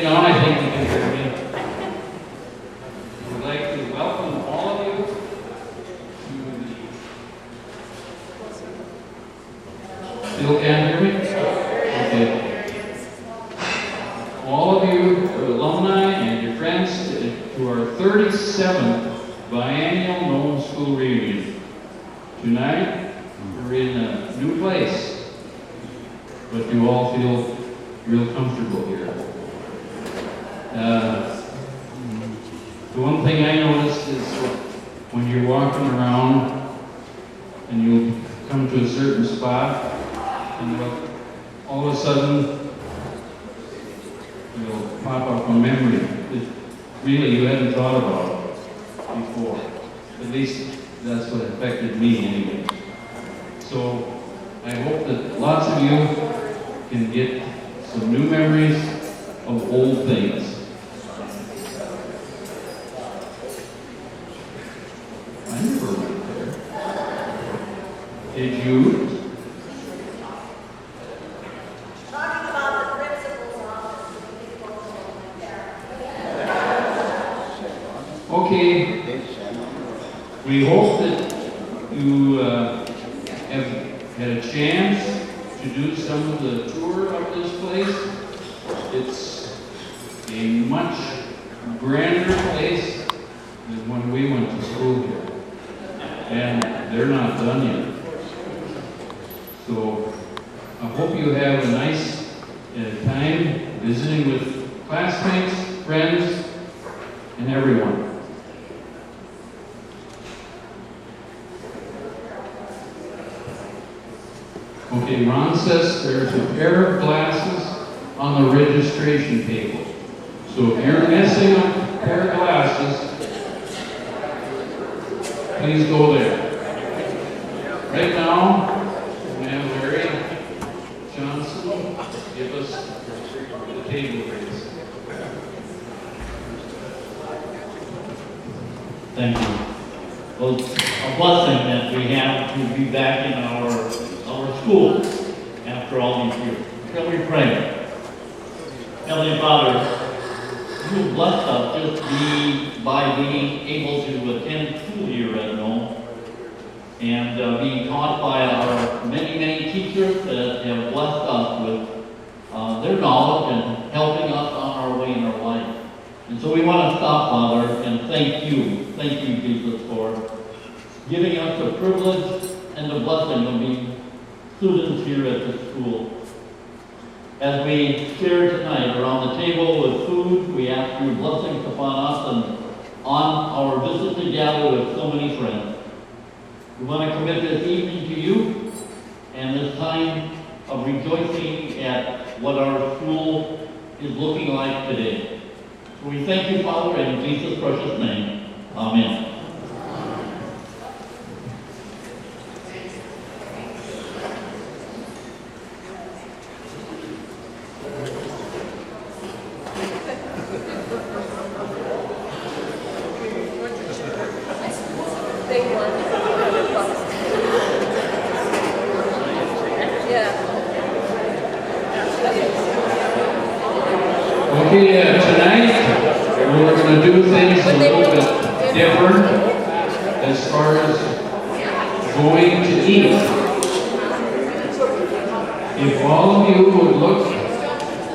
Okay, now I think you can hear me. I would like to welcome all of you to the... Still can't hear me? Okay. All of you, alumni and your friends, to our 37th biennial Nome School reunion. Tonight, we're in a new place, but you all feel real comfortable here. The one thing I noticed is when you're walking around and you come to a certain spot, and all of a sudden you'll pop up a memory that really you hadn't thought about before. At least that's what affected me anyway. So I hope that lots of you can get some new memories of old things. I never went there. Did you? Talking about the principal's office. Okay. We hope that you have had a chance to do some of the tour of this place. It's a much grander place than when we went to school here. And they're not done yet. So I hope you have a nice time visiting with classmates, friends, and everyone. Okay, Ron says there's a pair of glasses on the registration table. So if you're missing a pair of glasses, please go there. Right now, we have Larry Johnson give us the table raise. Thank you. Well, it's a blessing that we have to be back in our school after all these years. Shall we pray? Heavenly Father, you blessed us just by being able to attend school here at Nome and being taught by our many, many teachers that have blessed us with their knowledge and helping us on our way in our life. And so we want to stop, Father, and thank you, Jesus, for giving us the privilege and the blessing of being students here at the school. As we share tonight around the table with food, we ask your blessings upon us and on our visit to gather with so many friends. We want to commit this evening to you and this time of rejoicing at what our school is looking like today. So we thank you, Father, in Jesus' precious name. Amen. Okay, tonight we're going to do things a little bit different as far as going to eat. If all of you would look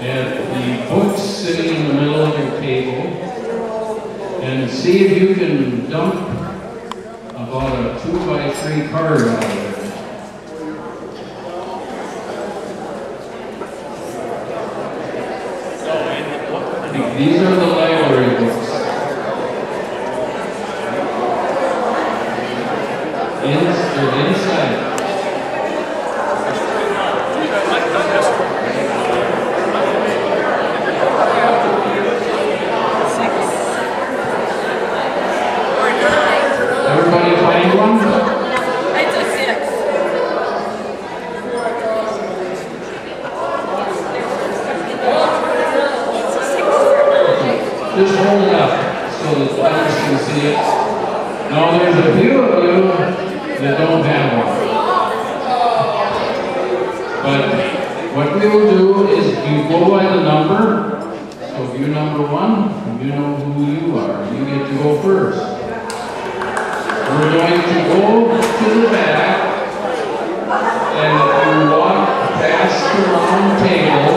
at the books sitting in the middle of your table and see if you can dump about a 2x3 card out of it. These are the library books. They're inside. Everybody find one? I took 6. Just hold it up so that others can see it. Now there's a few of you that don't have one. But what we will do is you go by the number. So if you number one, you know who you are. You get to go first. We're going to go to the back, and you walk past the round table,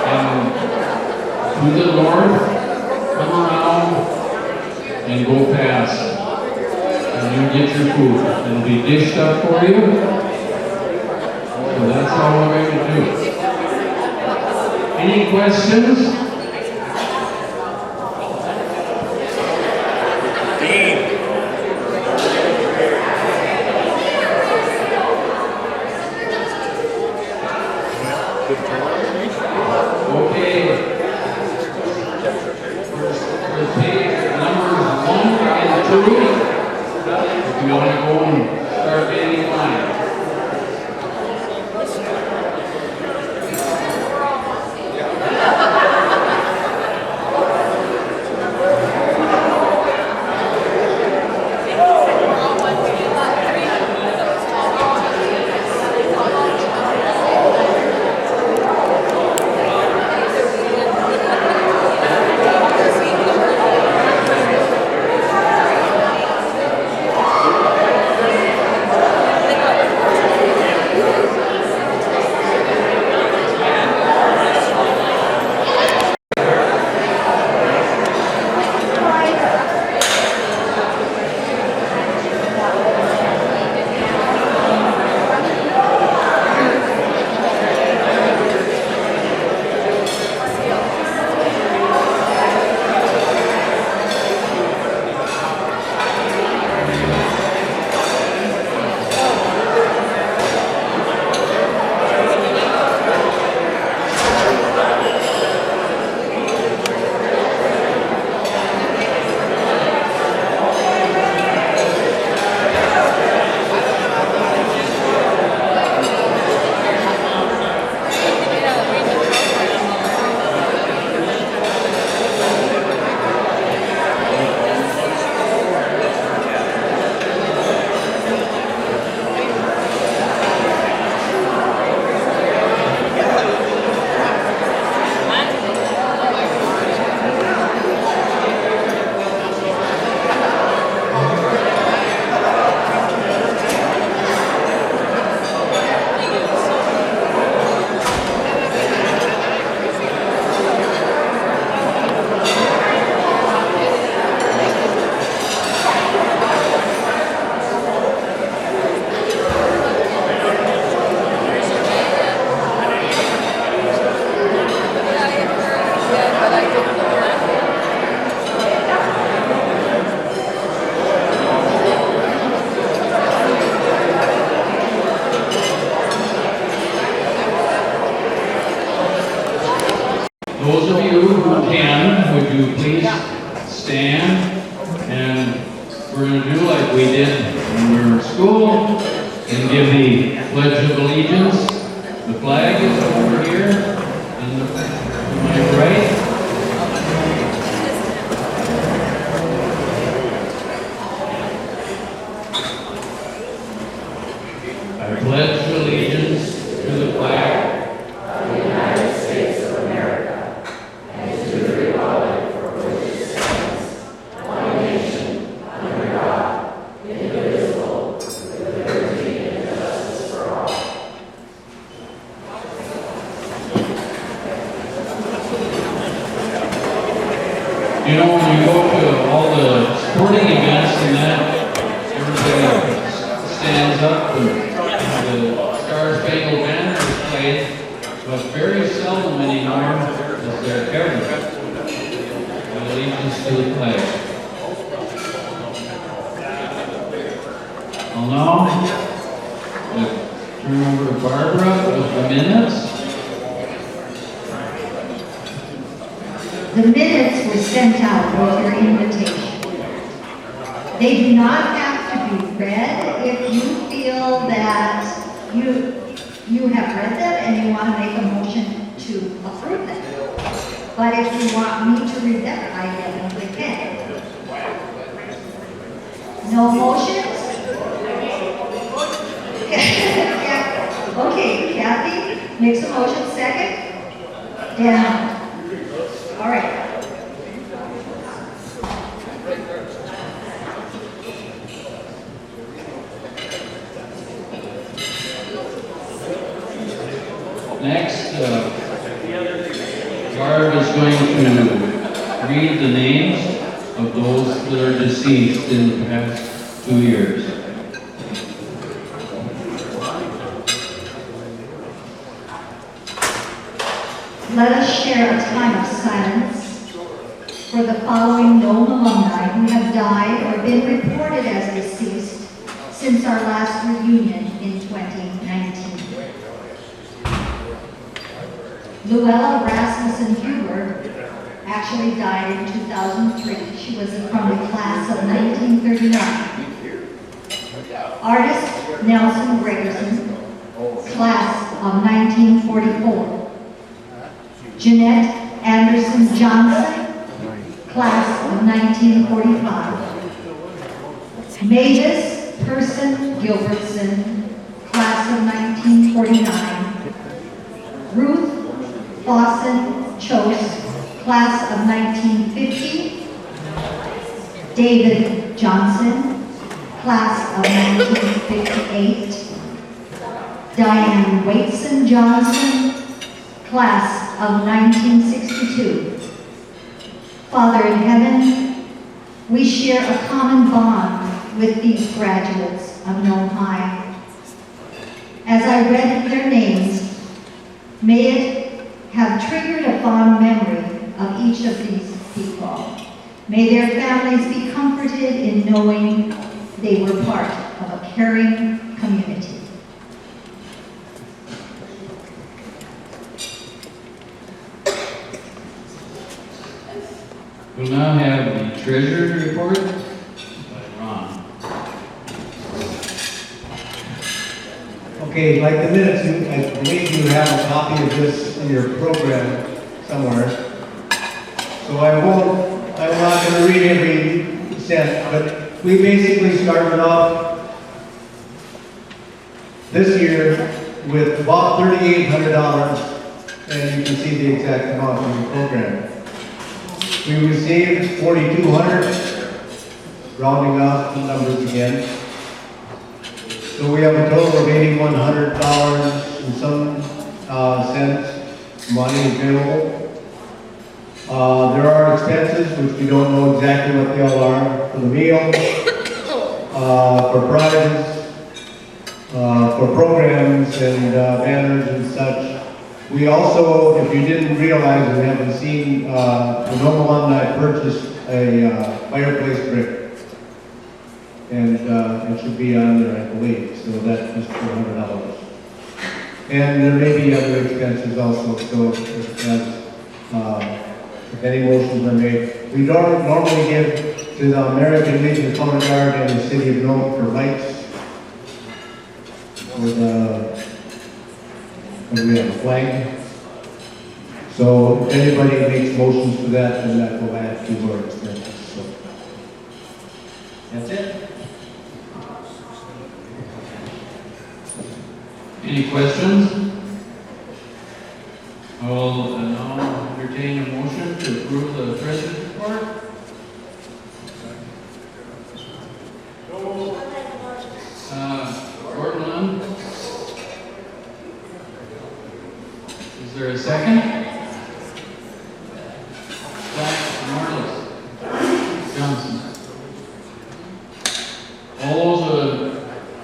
and to the north, come around, and go past. And you get your food. It'll be dished up for you. So that's how we're going to do it. Any questions? Okay. We'll take numbers 1 and 2. If you want to go and start getting in line. Those of you who can, would you please stand? And we're going to do like we did when we were in school and give the Pledge of Allegiance. The flag is over here in the, to my right. I pledge allegiance to the flag of the United States of America and to the republic for which it stands, one nation, under God, indivisible, with liberty and justice for all. You know, when you go to all the sporting events and that, everybody stands up and the Star Spangled Banner is played, but very seldom anymore is there ever an allegiance to the flag. Well, now, turn over to Barbara with the minutes. The minutes were sent out with your invitation. They do not have to be read if you feel that you have read them and you want to make a motion to approve them. But if you want me to read them, I definitely can. No motions? Okay, Kathy makes a motion, second. Dan. All right. Next, Barb is going to read the names of those that are deceased in the past 2 years. Let us share a time of silence for the following Nome alumni who have died or been reported as deceased since our last reunion in 2019. Luella Rasmussen Huber actually died in 2003. She was from the class of 1939. Artist Nelson Gregerson, class of 1944. Jeanette Anderson Johnson, class of 1945. Mavis Person Gilbertson, class of 1949. Ruth Lawson Chose, class of 1950. David Johnson, class of 1958. Diane Waitson Johnson, class of 1962. Father in heaven, we share a common bond with these graduates of Nome High. As I read their names, may it have triggered a fond memory of each of these people. May their families be comforted in knowing they were part of a caring community. We'll now have the treasurer's report by Ron. Okay, like the minutes, I believe you have a copy of this in your program somewhere. So I'm not going to read every cent, but we basically started off this year with about $3,800, and you can see the exact amount in your program. We received $4,200, rounding off the numbers again. So we have a total of $8,100 and some cents money available. There are expenses which we don't know exactly what they all are for the meal, for prizes, for programs and banners and such. We also, if you didn't realize or haven't seen, the Nome alumni purchased a fireplace brick. And it should be on there, I believe, so that's just $400. And there may be other expenses also, so if any motions are made. We don't normally give to the American Legion of Honor Guard and the City of Nome for lights. With we have a flag. So if anybody makes motions for that, then that will add to our expenses. So that's it. Any questions? I will now entertain a motion to approve the treasurer's report. Portland. Is there a second? Marlis. Johnson. All those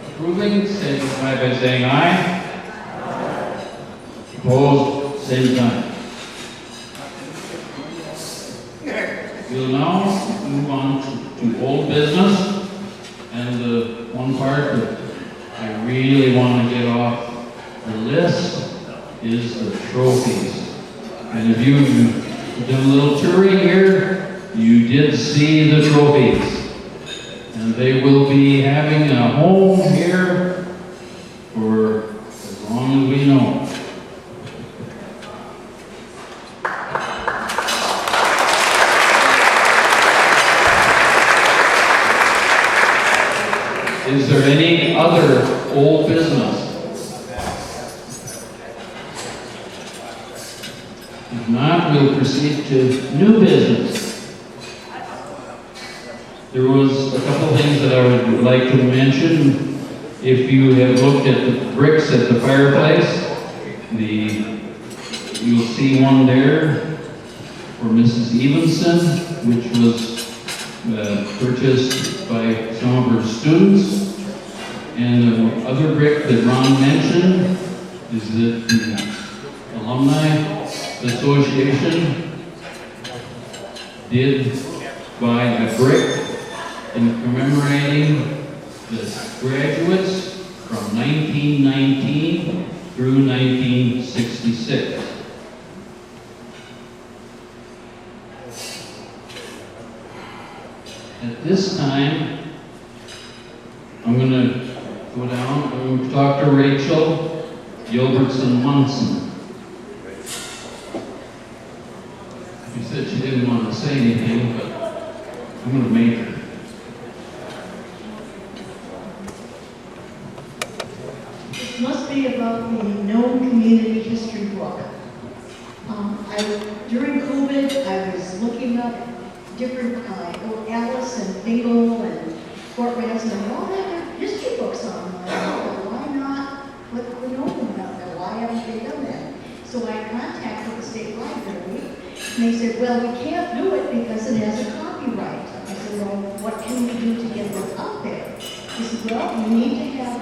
approving, signify by saying aye. Opposed, same sign. We'll now move on to old business, and the one part that I really want to get off the list is the trophies. And if you've done a little touring here, you did see the trophies. And they will be having a home here for as long as we know. Is there any other old business? If not, not, we'll proceed to new business. There was a couple things that I would like to mention. If you have looked at the bricks at the fireplace, you'll see one there for Mrs. Evenson, which was purchased by some of her students. And the other brick that Ron mentioned is that the Alumni Association did buy a brick in commemorating the graduates from 1919 through 1966. At this time, I'm going to go down and talk to Rachel Gilbertson Munson. She said she didn't want to say anything, but I'm going to make her. This must be about the Nome Community History book. During COVID, I was looking up different, Alice and Fingal and Fort Ransom, and all that have history books on them. Why not put the Nome out there? Why haven't they done that? So I contacted the state library, and they said, well, we can't do it because it has a copyright. I said, well, what can we do to get this out there? He said, well, you need to have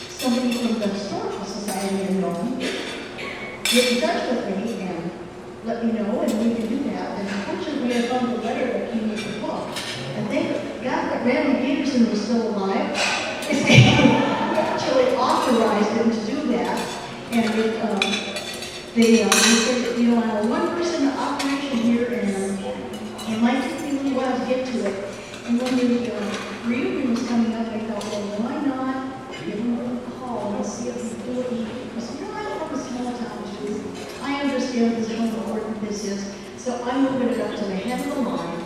somebody from the Historical Society in Nome get in touch with me and let me know, and we can do that. And unfortunately, I found the letter that came with the book. And thank God that Randy Peterson was still alive. He actually authorized him to do that. And they said, you know, I have a one-person operation here, and it might take me a little while to get to it. And when the reunion was coming up, I thought, well, why not give him a call and see if we can do it? Because, you know, I love the small town too. I understand this, how important this is. So I'm moving it up to the head of the line.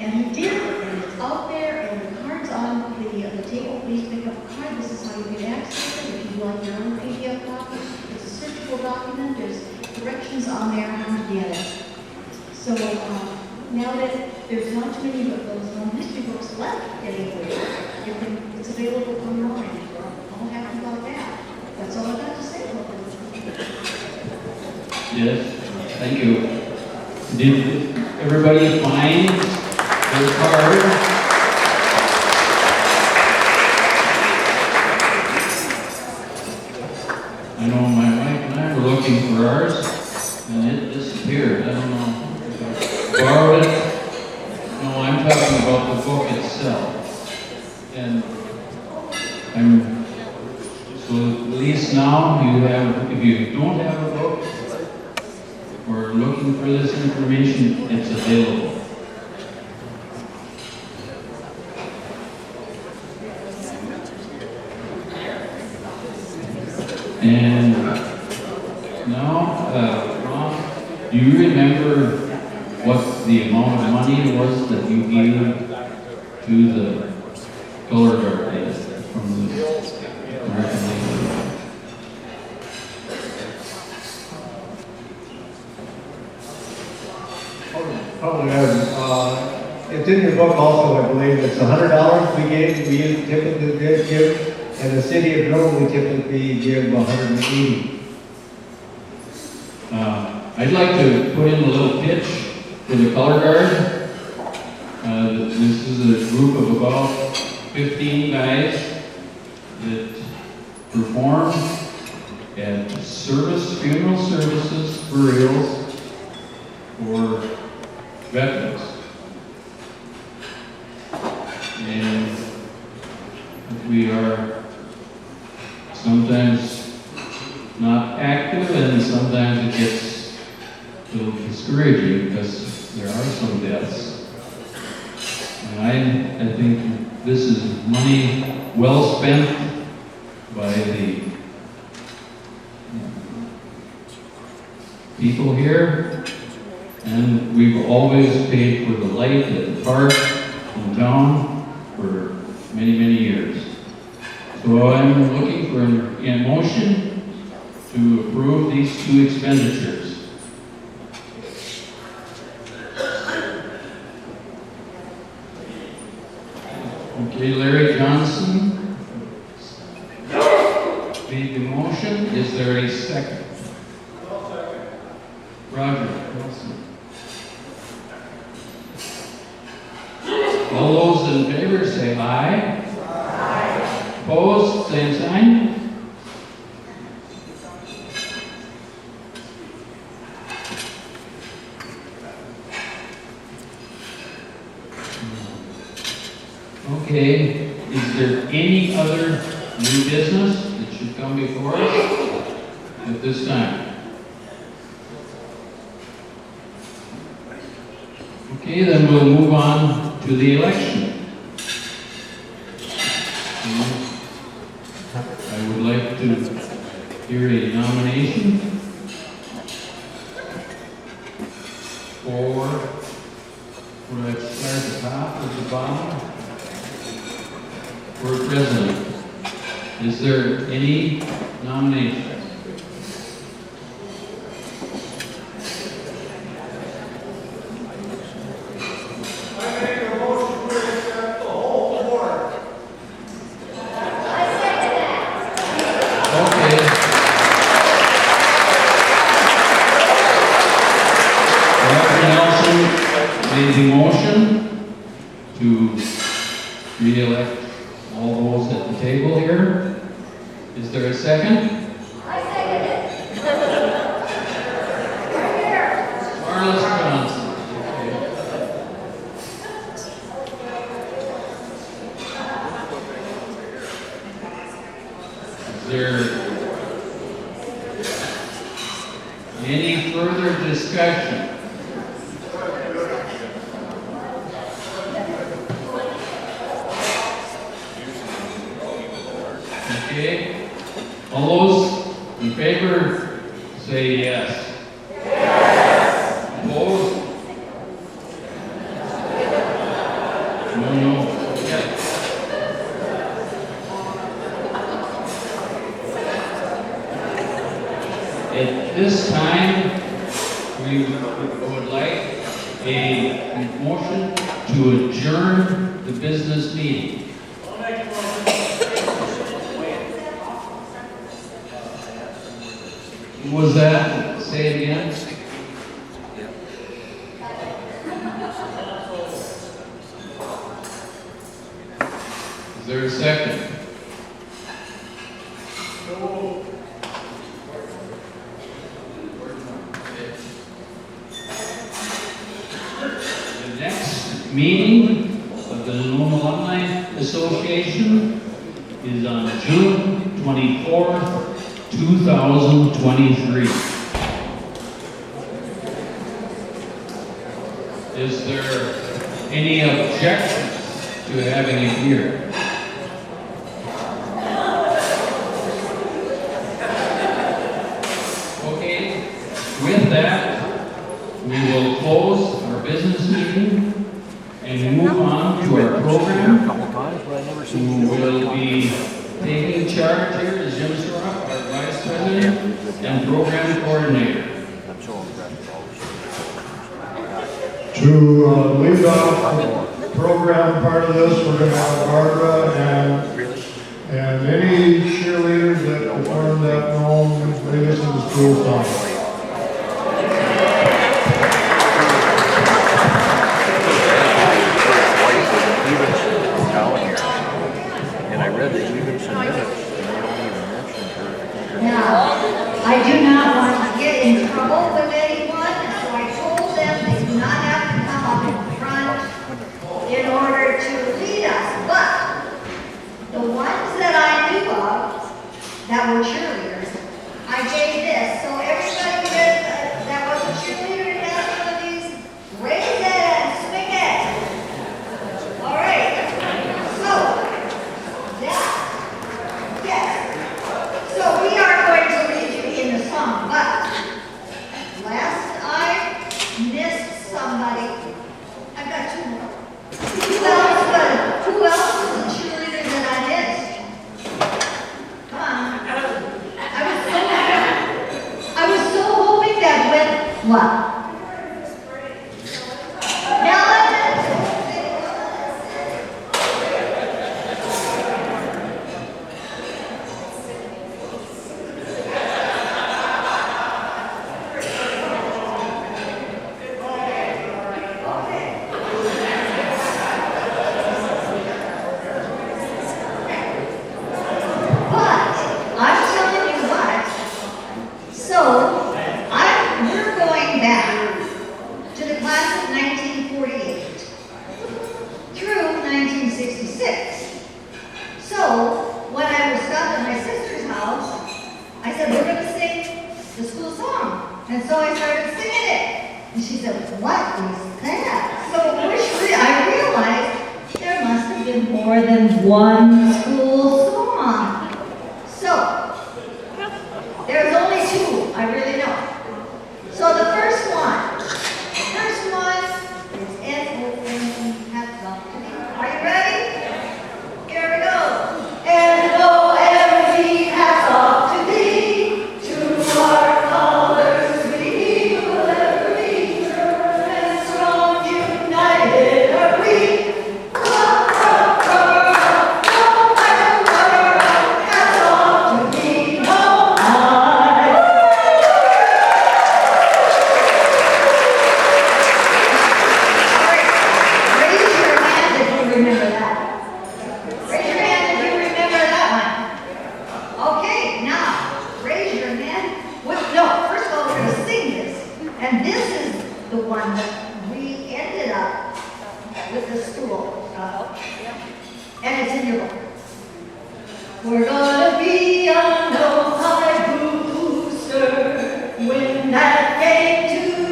And he did, and it's out there, and the card's on the table. Please pick up a card. This is how you can access it. If you want your own PDF copy, it's a searchable document. There's directions on there how to get it. So now that there's not too many of those history books left anywhere, it's available online. We're all happy about that. That's all I've got to say about it. Yes, thank you. Did everybody find their card? I know my wife and I were looking for ours, and it disappeared. I don't know if I borrowed it. No, I'm talking about the book itself. And so at least now you have, if you don't have a book, or looking for this information, it's available. And now, Ron, do you remember what the amount of money was that you gave to the color guard from the American Legion? Probably it's in your book also, I believe. It's $100 we typically give, and the city of Nome we typically give $180. I'd like to put in a little pitch for the color guard. This is a group of about 15 guys that perform at funeral services, burials for veterans. And we are sometimes not active, and sometimes it gets a little discouraging because there are some deaths. And I think this is money well spent by the people here, and we've always paid for the light at the park in town for many, many years. So I'm looking for a motion to approve these two expenditures. Okay, Larry Johnson made the motion. Is there a second? Roger Wilson. All those in favor say aye. Aye. Opposed, same sign. Okay, is there any other new business that should come before us at this time? Okay, then we'll move on to the election. I would like to hear a nomination for, would I start at the top or the bottom? For president. Is there any nomination? Made the motion to re-elect all those at the table here. Is there a second? I second it. Marlis Johnson. Is there any further discussion? Okay. All those in favor say yes. Yes. Opposed? No. Yes. At this time, we would like a motion to adjourn the business meeting. Was that? Say it again. Is there a second? The next meeting of the Nome Alumni Association is on June 24th, 2023. Is there any objection to having it here? Okay, with that, we will close our business meeting and move on to our program. Who will be taking charge here is Jim Strock, our Vice President and Program Coordinator. To lead off the program part of this, we're going to have Barbara and any cheerleaders that perform that Nome lead us in the school song. Now, I do not want to get in trouble with anyone, so I told them they do not have to come up in front in order to lead us. But the ones that I knew of that were cheerleaders, I gave this. So everybody that was a cheerleader has one of these, raise it and swing it. All right. So, yeah. Yes. So we are going to lead you in the song, but last I missed somebody. I've got two more. Who else was a cheerleader that I missed? Come on. I was so hoping that when, what? I started singing it. And she said, what is that? So I realized there must have been more than one school song. So, there's only two, I really know. So the first one is N-O-M-E, hats off to me. Are you ready? Here we go. N-O-M-E, hats off to thee, to our colors we will ever be, and strong united are we. Hats off to thee, no I. Raise your hand if you remember that. Raise your hand if you remember that one. Okay, now, raise your hand. No, first of all, we're going to sing this. And this is the one that we ended up with the school. And it's in your book. We're gonna be on no high booster when that came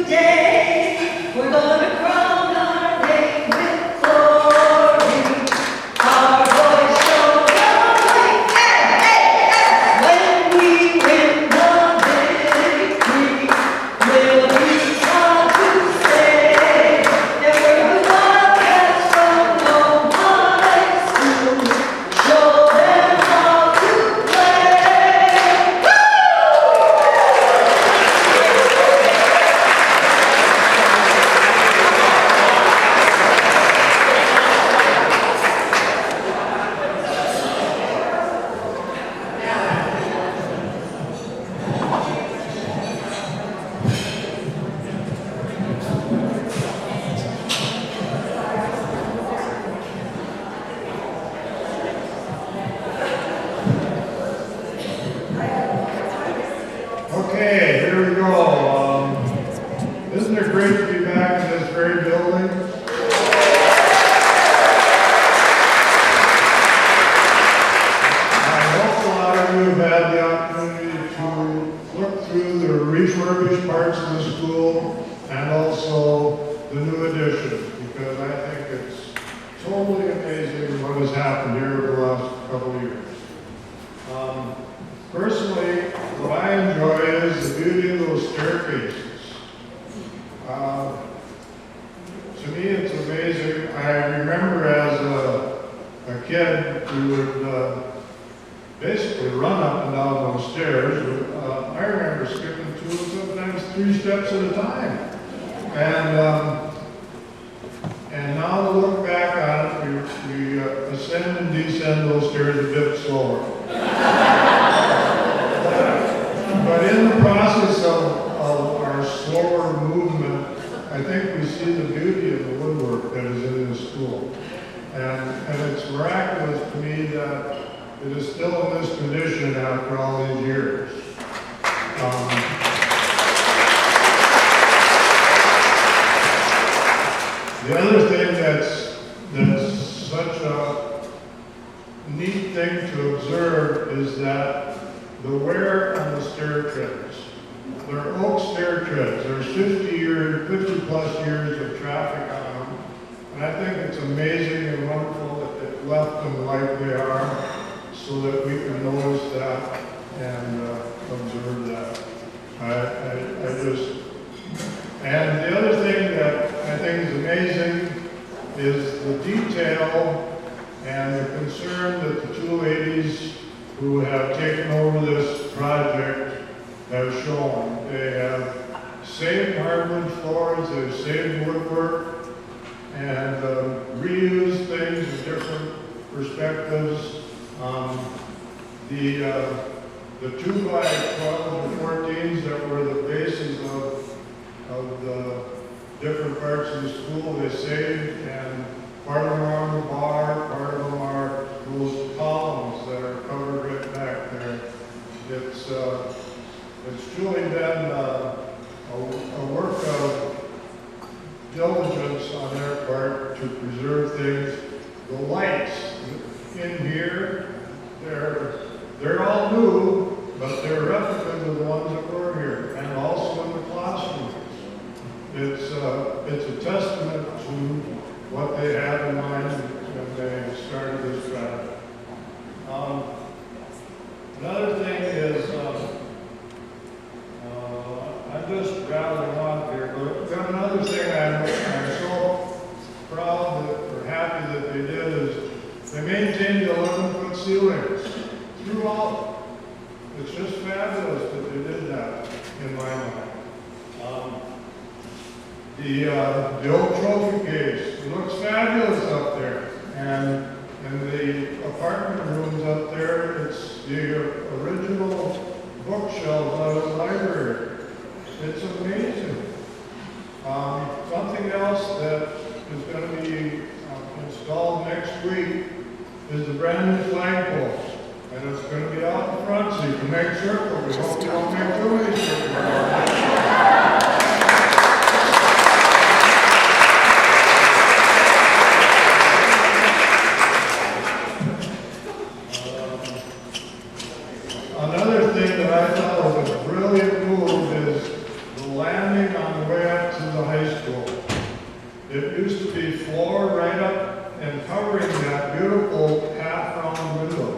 today. We're gonna crown our name with glory. Our voice shall ring, when we win the victory. We'll be proud to say that we're the Wildcats from Nome High School. Show them how to play. Okay, here we go. Isn't it great to be back in this very building? I hope a lot of you have had the opportunity to look through the refurbished parts of the school and also the new addition, because I think it's totally amazing what has happened here over the last couple of years. Personally, what I enjoy is the beauty of those staircases. To me, it's amazing. I remember as a kid, we would basically run up and down those stairs. I remember skipping 2, sometimes 3 steps at a time. And now to look back on it, we ascend and descend those stairs a bit slower. But in the process of our slower movement, I think we see the beauty of the woodwork that is in this school. And it's miraculous to me that it is still in this tradition after all these years. The other thing that's such a neat thing to observe is that the wear on the stair treads. They're oak stair treads. There's 50 plus years of traffic on them. And I think it's amazing and wonderful that they've left them like they are so that we can notice that and observe that. And the other thing that I think is amazing is the detail and the concern that the 2 ladies who have taken over this project have shown. They have saved hardwood floors, they've saved woodwork, and reused things in different perspectives. The 2x12s or 14s that were the bases of the different parts of the school, they saved, and part of them are on the bar, part of them are those columns that are covered right back there. It's truly been a work of diligence on their part to preserve things. The lights in here, they're all new, but they're replicas of the ones that were here, and also in the closet. classrooms. It's a testament to what they had in mind when they started this project. Another thing is, I'm just rattling on here, but then another thing I'm so proud that, or happy that they did is they maintained the 11-foot ceilings throughout. It's just fabulous that they did that, in my mind. The old trophy case, it looks fabulous up there. And the apartment rooms up there, it's the original bookshelves out of the library. It's amazing. Something else that is going to be installed next week is the brand new flagpole. And it's going to be out in front so you can make circles. We hope you don't make too many circles. Another thing that I thought was a brilliant move is the landing on the way up to the high school. It used to be floor right up and covering that beautiful half-round window.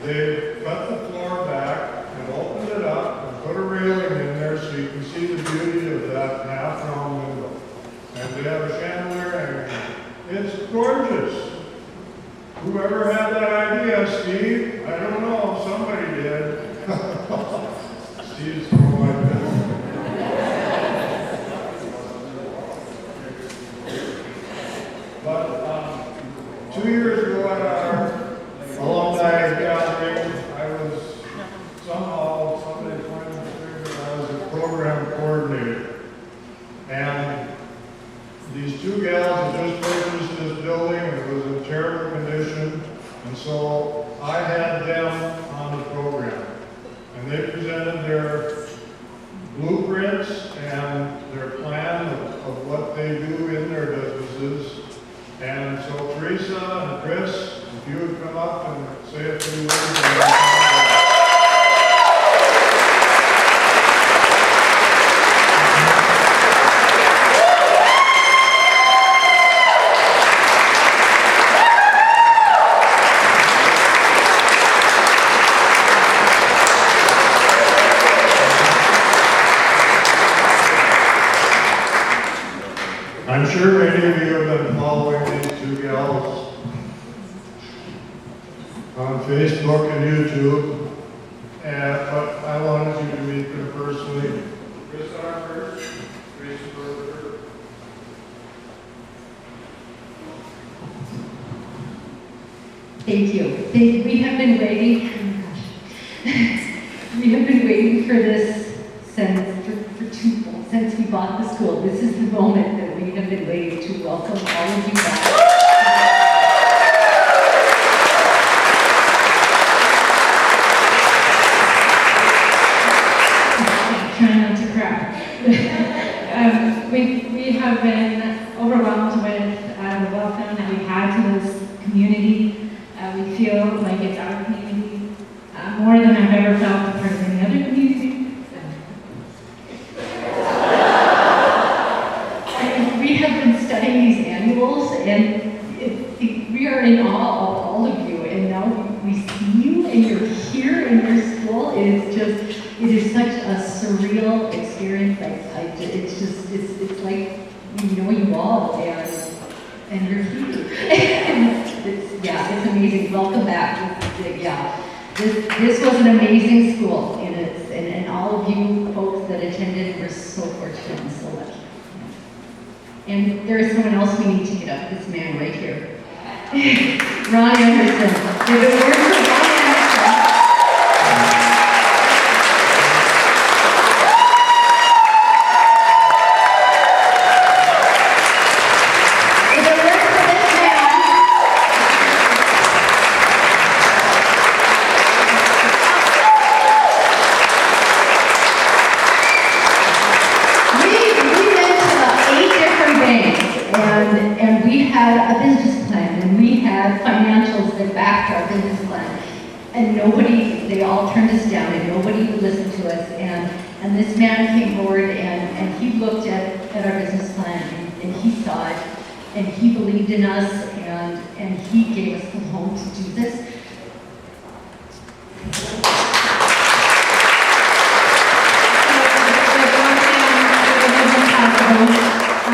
They cut the floor back and opened it up and put a railing in there so you can see the beauty of that half-round window. And they have a chandelier hanging. It's gorgeous. Whoever had that idea, Steve? I don't know, somebody did. Steve's going like this. But 2 years ago at our alumni gathering, I was somebody pointed the finger, I was a program coordinator. And these two gals had just purchased this building, and it was in terrible condition, and so I had them on the program. And they presented their blueprints and their plan of what they do in their businesses. And so Teresa and Chris, if you would come up and say a few words. I'm sure many of you have been following these two gals on Facebook and YouTube, but I wanted you to meet them personally. Chris Harper, Tracy Berger. Thank you. We have been waiting. Oh my gosh. We have been waiting for this since we bought the school. This is the moment that we have been waiting to welcome all of you back. Trying not to cry. We have been overwhelmed with the welcome that we've had to this community. We feel like it's our community more than I've ever felt a part of any other community. We have been studying these annuals, and we are in awe of all of you. And now we see you, and you're here in your school. It is such a surreal experience. It's like we know you all, and you're here. It's amazing. Welcome back. This was an amazing school, and all of you folks that attended were so fortunate and so lucky. And there is someone else we need to get up, this man right here. Ron Anderson. Give a word for Ron Anderson. Give a word for this man. We went to 8 different banks, and we had a business plan, and we had financials that backed our business plan. And they all turned us down, and nobody would listen to us. And And this man came forward and he looked at our business plan and he saw it and he believed in us and he gave us the loan to do this.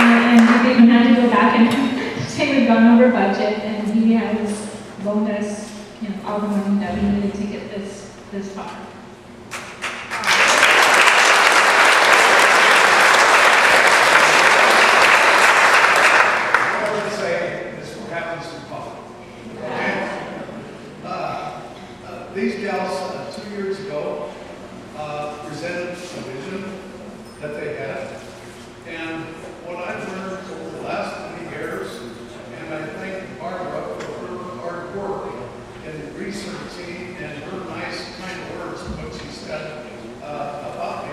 And we even had to go back and say we've gone over budget, and he has loaned us, all the money that we needed to get this far. I would say this will happen some fun. Okay? These gals 2 years ago presented a vision that they had. And what I've learned over the last many years, and I thank Barbara for her hard work in researching and her nice kind of words of what she said about me.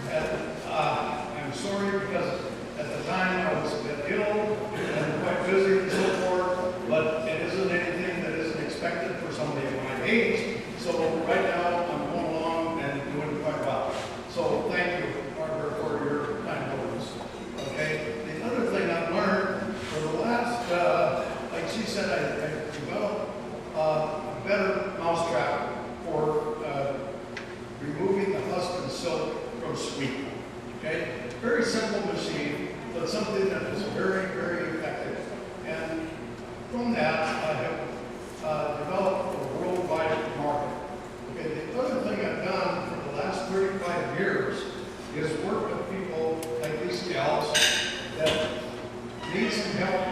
And I'm sorry because at the time I was a bit ill and quite busy and so forth, but it isn't anything that isn't expected for somebody of my age. So right now I'm going along and doing quite well. So thank you, Barbara, for your kind words. Okay. The other thing I've learned for the last, like she said, I developed a better mousetrap for removing the husk and silk from sweet. Okay. Very simple machine, but something that is very, very effective. And from that, I have developed a worldwide market. Okay. The other thing I've done for the last 35 years is work with people like these gals that need some help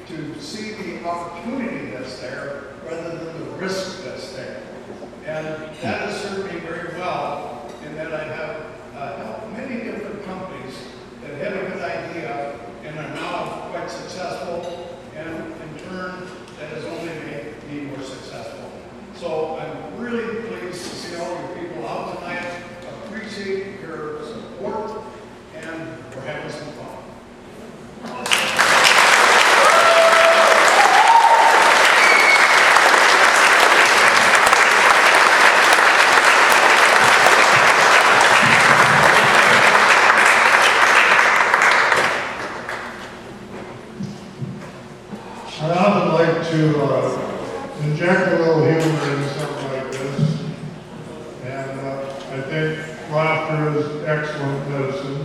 to see the opportunity that's there rather than the risk that's there. And that has served me very well in that I have helped many different companies that had a good idea and are now quite successful, and in turn that has only made me more successful. So I'm really pleased to see all your people out tonight. Appreciate your support, and we're having some fun. I often like to inject a little humor in something like this, and I think laughter is excellent medicine.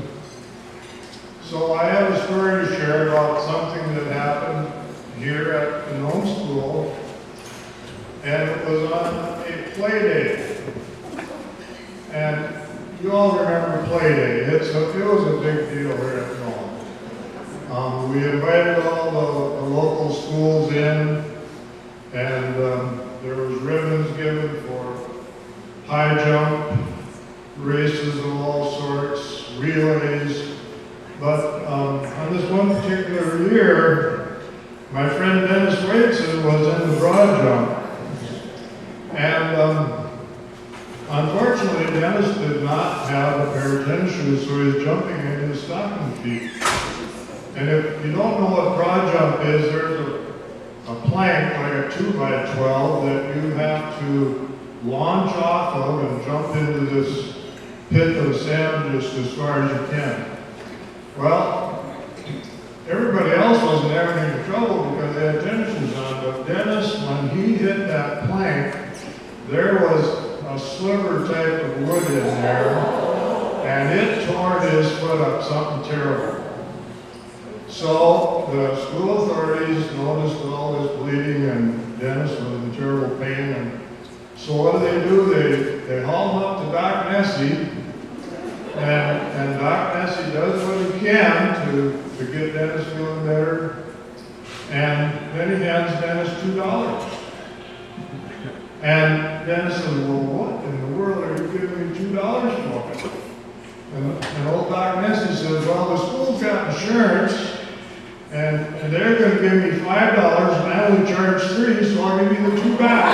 So I have a story to share about something that happened here at the Nome School, and it was on a play day. And you all remember play day. It was a big deal here at Nome. We invited all the local schools in, and there was ribbons given for high jump, races of all sorts, relays. But on this one particular year, my friend Dennis Wadeson was in the broad jump. And unfortunately, Dennis did not have a pair of tennis shoes, so he was jumping in his stocking feet. And if you don't know what broad jump is, there's a plank, like a 2x12, that you have to launch off of and jump into this pit of sand just as far as you can. Well, everybody else wasn't having any trouble because they had tennis shoes on, but Dennis, when he hit that plank, there was a sliver type of wood in there, and it tore his foot up, something terrible. So the school authorities noticed all this bleeding, and Dennis was in terrible pain. And so what do? They haul him up to Doc Nessie, and Doc Nessie does what he can to get Dennis feeling better. And then he hands Dennis $2. And Dennis says, well, what in the world are you giving me $2 for? And old Doc Nessie says, well, the school's got insurance, and they're going to give me $5, and I only charge $3, so I'll give you the $2 back.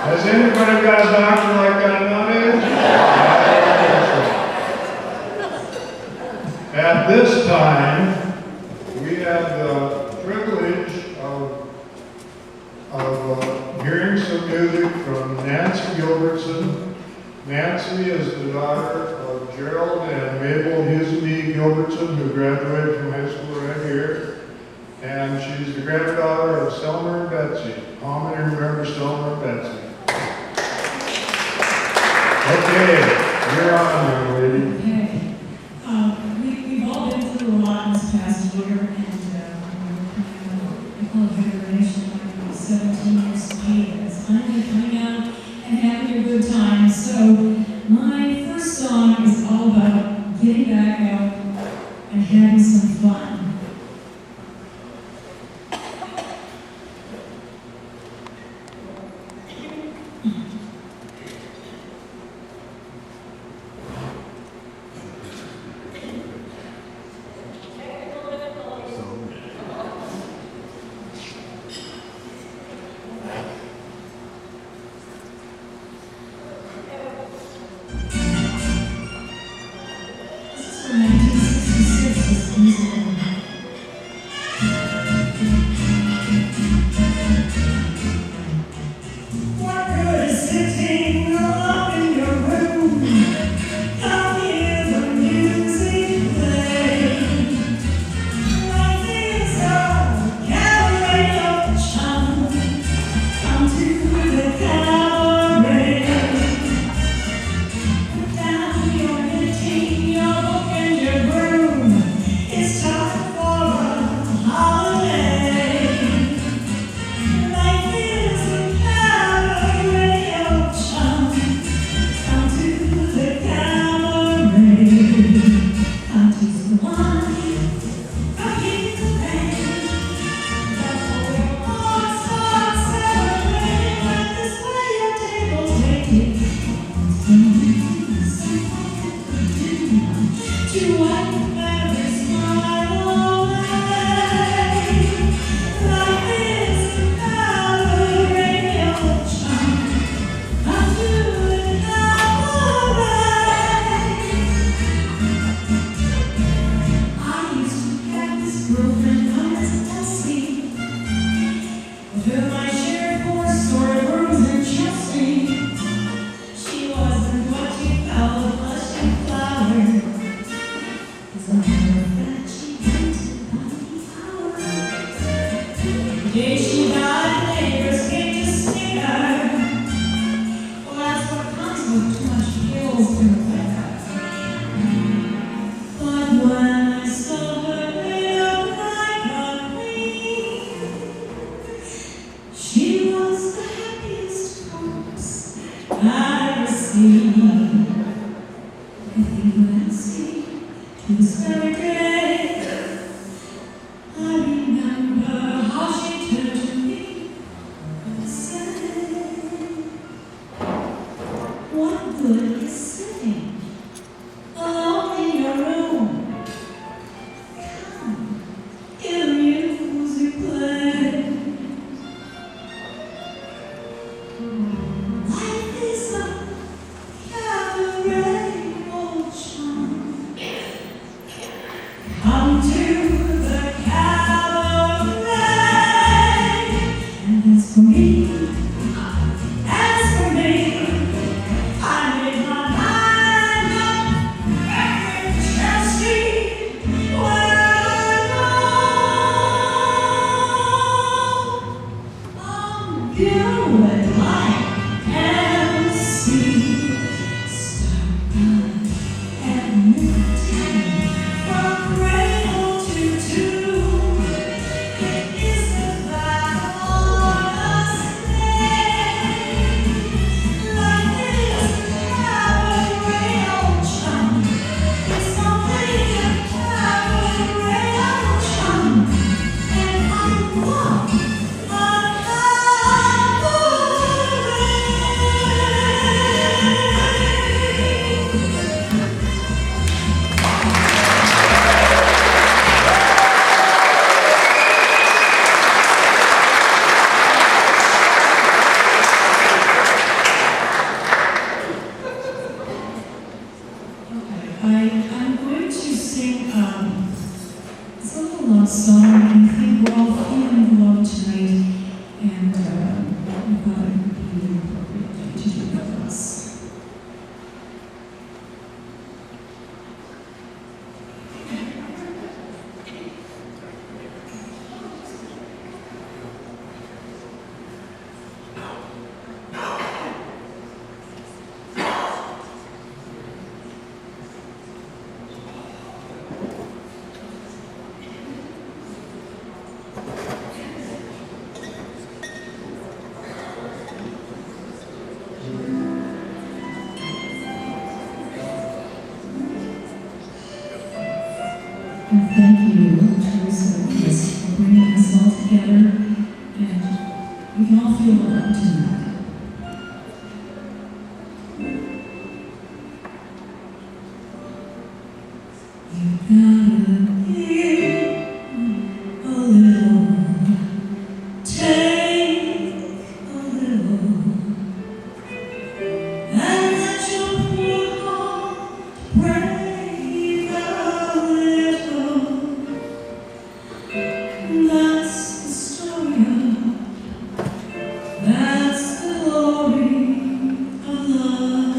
Has anybody got a doctor like that nowadays? At this time, we have the privilege of hearing some music from Mabel Huseby Gilbertson, who graduated from high school right here. And she's the granddaughter of Selmer and Betsy. How many remember Selmer and Betsy? Okay, you're on, young lady. Okay. We've all been through a lot this past year, and I call it graduation, like 17 years of pain. It's finally coming out and having a good time. So my first song is all about getting back out and having some fun. And thank you, Teresa, for bringing us all together, and we can all feel welcome tonight. You gotta give a little, take a little, and let your poor heart break a little. That's the story that's the glory of love.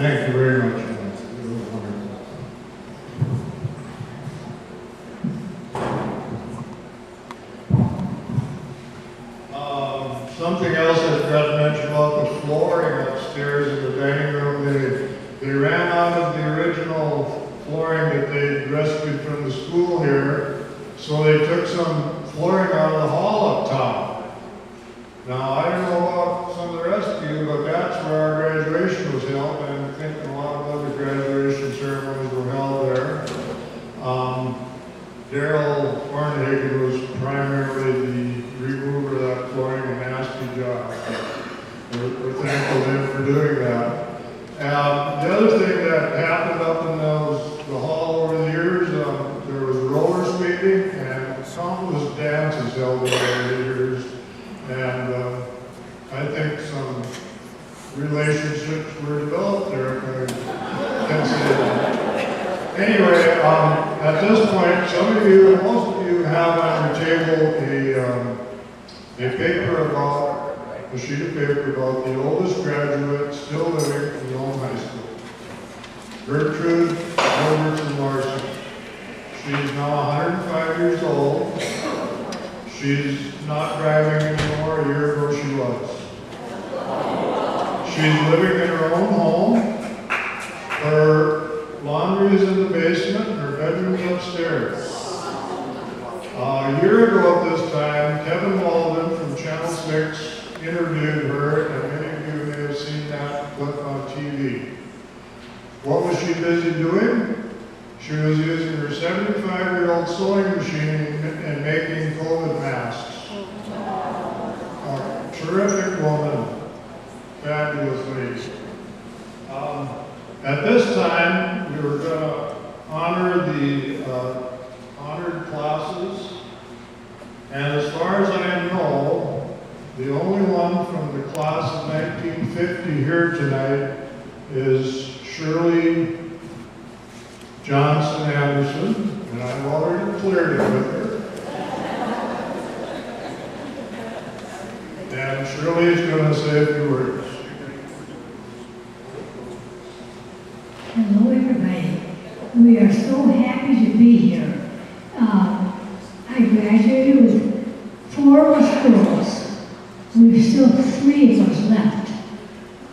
Thank you very much. It was wonderful. Something else I forgot to mention about the flooring upstairs in the dining room. They ran out of the original flooring that they rescued from the school here, so they took some flooring out of the hall up top. Now, I don't know about some of the rest of you, but that's where our graduation was held, and I think a lot of other graduation ceremonies were held there. Daryl Farnhagen was primarily the remover of that flooring, a nasty job. We're thankful to him for doing that. The other thing that happened up in the hall over the years, there was roller skating and countless dances held over the years. And I think some relationships were developed there, if I can say that. Anyway, at this point, some of you, most of you have on your table a sheet of paper about the oldest graduate still living in Nome High School, Gertrude Robertson Larson. She's now 105 years old. She's not driving anymore. A year ago she was. She's living in her own home. Her laundry is in the basement, her bedroom's upstairs. A year ago at this time, Kevin Walden from Channel 6 interviewed her, and many of you may have seen that clip on TV. What was she busy doing? She was using her 75-year-old sewing machine and making COVID masks. A terrific woman. fabulously. At this time, we were going to honor the honored classes. And as far as I know, the only one from the class of 1950 here tonight is Shirley Johnson Anderson, and I've already cleared it with her. And Shirley is going to say a few words. Hello, everybody. We are so happy to be here. I graduated with 4 schools. We've still 3 of us left.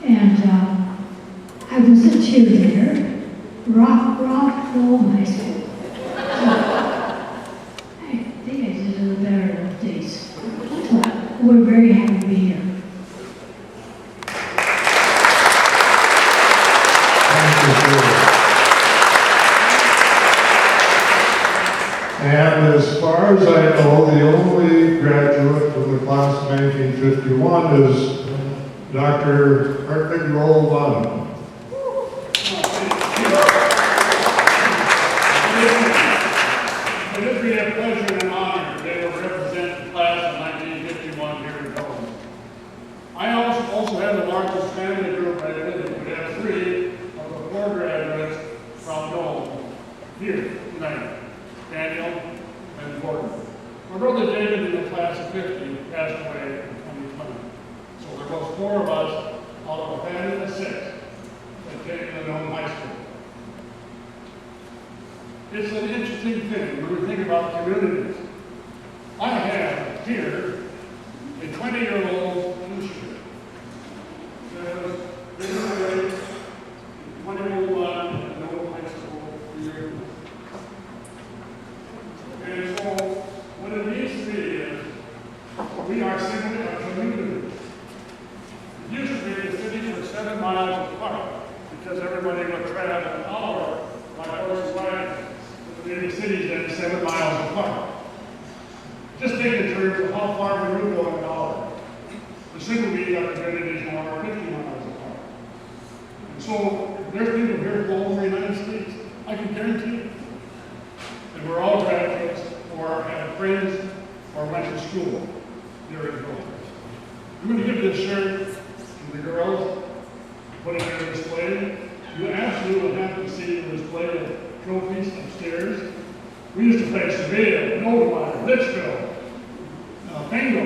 And I was a cheerleader, Nome High School. I think I did a little better in those days. So we're very happy to be here. And as far as I know, the only graduate from the class of 1951 is Dr. Alum. It would be a pleasure and an honor to be able to represent the class of 1951 here in Nome. I also have the largest family group I live in. We have 3 of the 4 graduates from Nome here tonight. Daniel and Gordon. My brother David in the class of 50 passed away in 2020. So there was 4 of us out of a family of 6 that came to Nome High School. It's an interesting thing when we think about communities. I have here a 20-year-old t-shirt. Says, graduated 2001 at Nome High School 3 years ago. And so, what it means to me is, we are simply a community. It used to be the cities were 7 miles apart, because everybody would travel an hour by horse wagon to the cities that are 7 miles apart. Just think in terms of how far we would go in an hour. The single meeting of communities are 50 miles apart. And so, there's people here from all over the United States, I can guarantee you. And we're all graduates or have friends or went to school here in Nome. I'm going to give this shirt to the girls, put it in their display. You absolutely have to see the display of trophies upstairs. We used to play Seville, Nome, Litchfield, Bingo,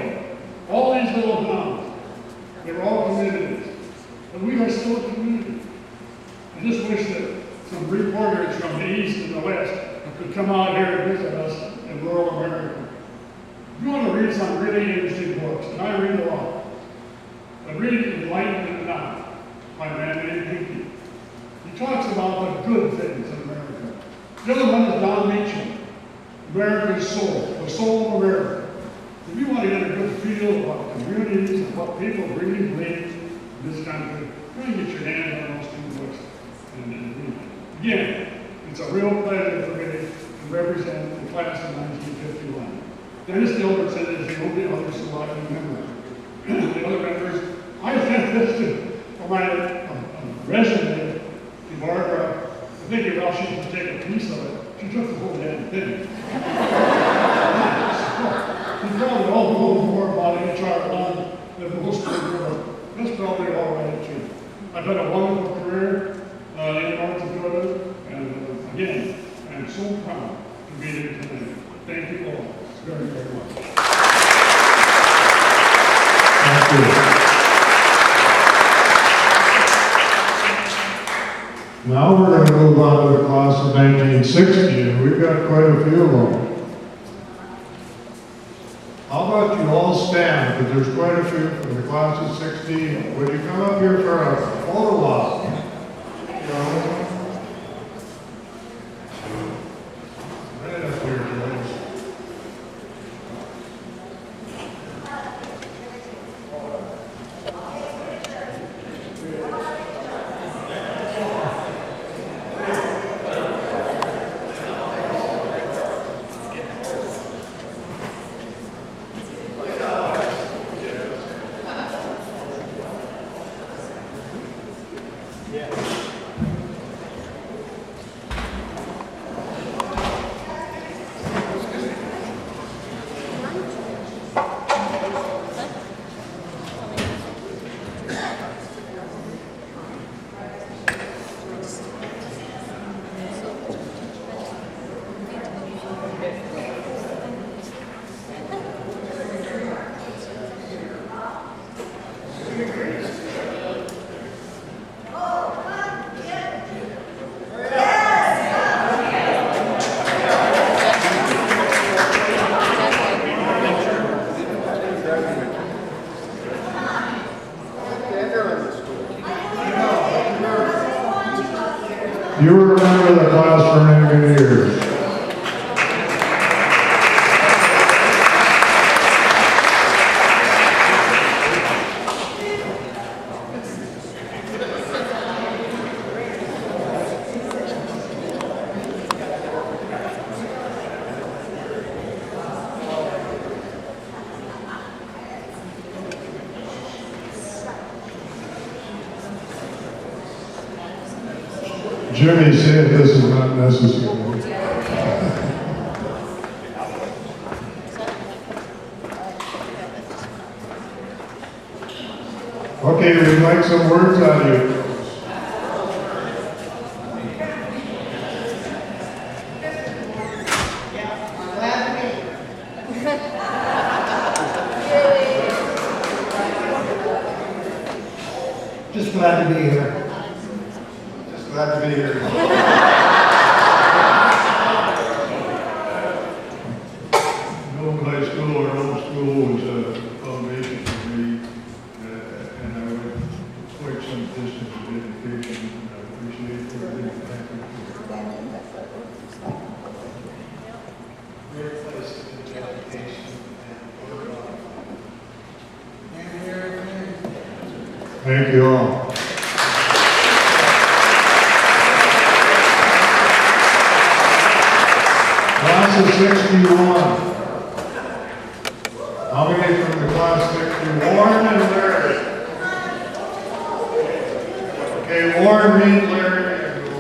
all these little towns. They were all communities. But we are still a community. I just wish that some reporters from the east and the west could come out here and visit us in rural America. If you want to read some really interesting books, and I read a lot, but read Enlightenment Now by a man named Pinky. He talks about the good things in America. The other one is Don Mitchell, America's Soul, the Soul of America. If you want to get a good feel about communities and what people really believe in this country, try and get your hands on those 2 books and read them. Again, it's a real pleasure for me to represent the class of 1951. Dennis Gilbertson is the only other selected member. The other members, I sent this for my resume to Barbara. I think if she could take a piece of it, she took the whole damn thing. She probably all know more about HR1 than most people, but that's probably all right too. I've had a wonderful career in North Dakota, and again, I'm so proud to be here today. Thank you all very, very much. Thank you. Now we're going to move on to the class of 1960, and we've got quite a few of them. How about you all stand, because there's quite a few from the class of 60. Would you come up here for a photo op? Right up here, please. You remember the class for many years. Jimmy said this is not necessary. Okay, we'd like some words out of you. Just glad to be here. Just glad to be here. Nome High School, or Nome School, was a foundation for me, and I went quite some distance with education, and I appreciate everything. Thank you. Great place to get education and work on. Thank you all. Class of 61. How many from the class 60? Warren and Larry. Okay, Warren, meet Larry. And go.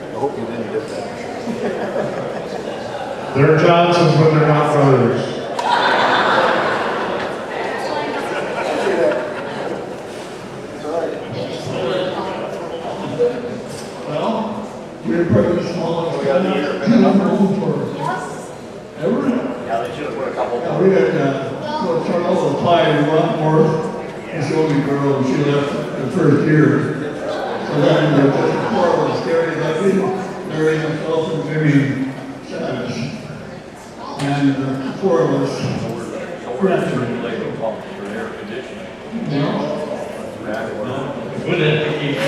I hope you didn't get that. They're Johnsons, but they're not brothers. Well, we're pretty small. We got the year. Ever? Yeah, they should have put a couple. Yeah, we had, Charles applied in Rockmore, his only girl, and she left the first year. So then, the four of us, Gary Levy, Larry, myself, and Jimmy Savage. And the four of us graduated. For air conditioning. Yeah. Good education.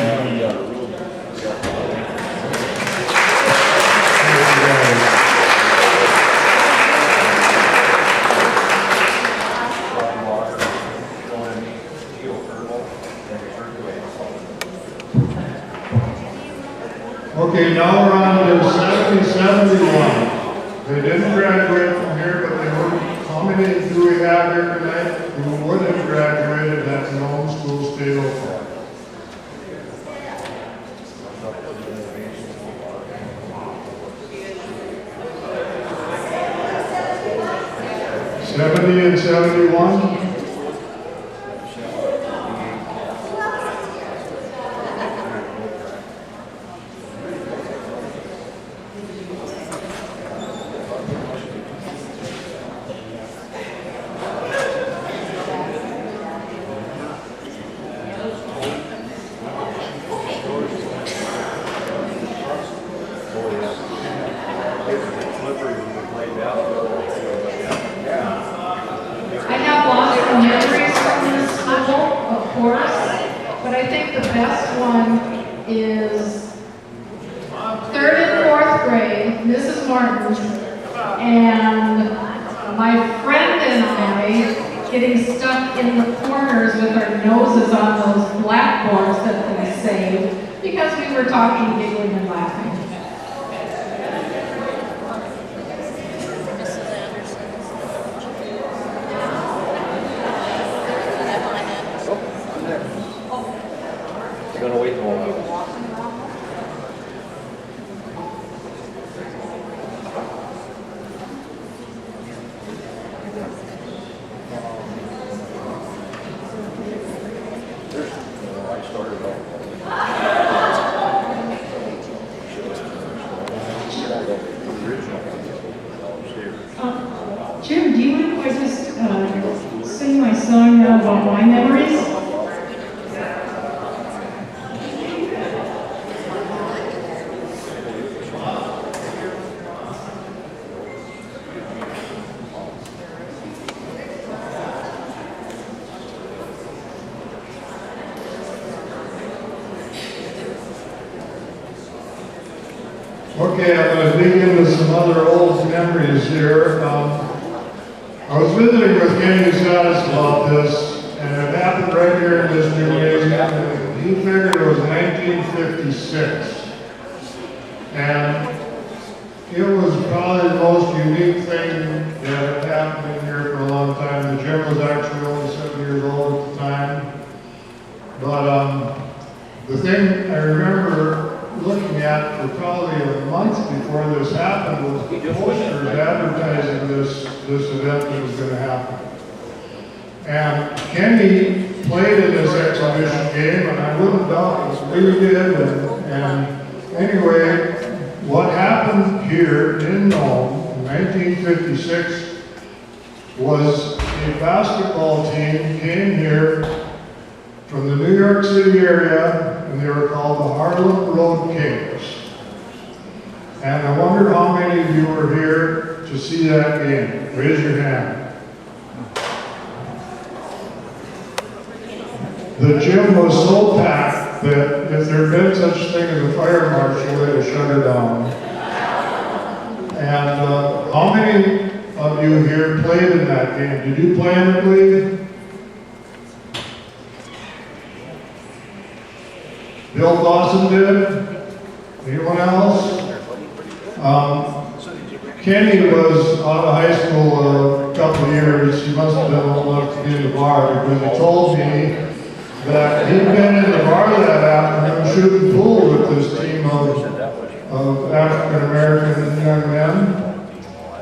Okay, now we're on to 70-71. They didn't graduate from here, but they were, how many do we have here tonight who would have graduated at Nome School State Oakland? $70 and 71? I have lots of memories from this school, of course, but I think the best one is 3rd and 4th grade, Mrs. Martin, and my friend and I getting stuck in the corners with our noses on those blackboards that we saved because we were talking, giggling, and laughing. You're gonna wait a moment. I started off. my memories. Okay, I'm going to dig into some other old memories here. I was visiting with Kenny Scottis about this, and it happened right here in this gymnasium. And he figured it was 1956. And it was probably the most unique thing that had happened in here for a long time. The gym was actually only 7 years old at the time. But the thing I remember looking at for probably a month before this happened was the posters advertising this event that was going to happen. And Kenny played in this exhibition game, and I wouldn't doubt it was really good. And anyway, what happened here in Nome in 1956 was a basketball team came here from the New York City area, and they were called the Harlem Road Kings. And I wonder how many of you were here to see that game. Raise your hand. The gym was so packed that if there had been such thing as a fire marshal, they'd have shut her down. And how many of you here played in that game? Did you play in the league? Bill Dawson did? Anyone else? Kenny was out of high school a couple of years. He must have been old enough to be in the bar because he told me that he'd been in the bar that afternoon shooting pool with this team of African American young men.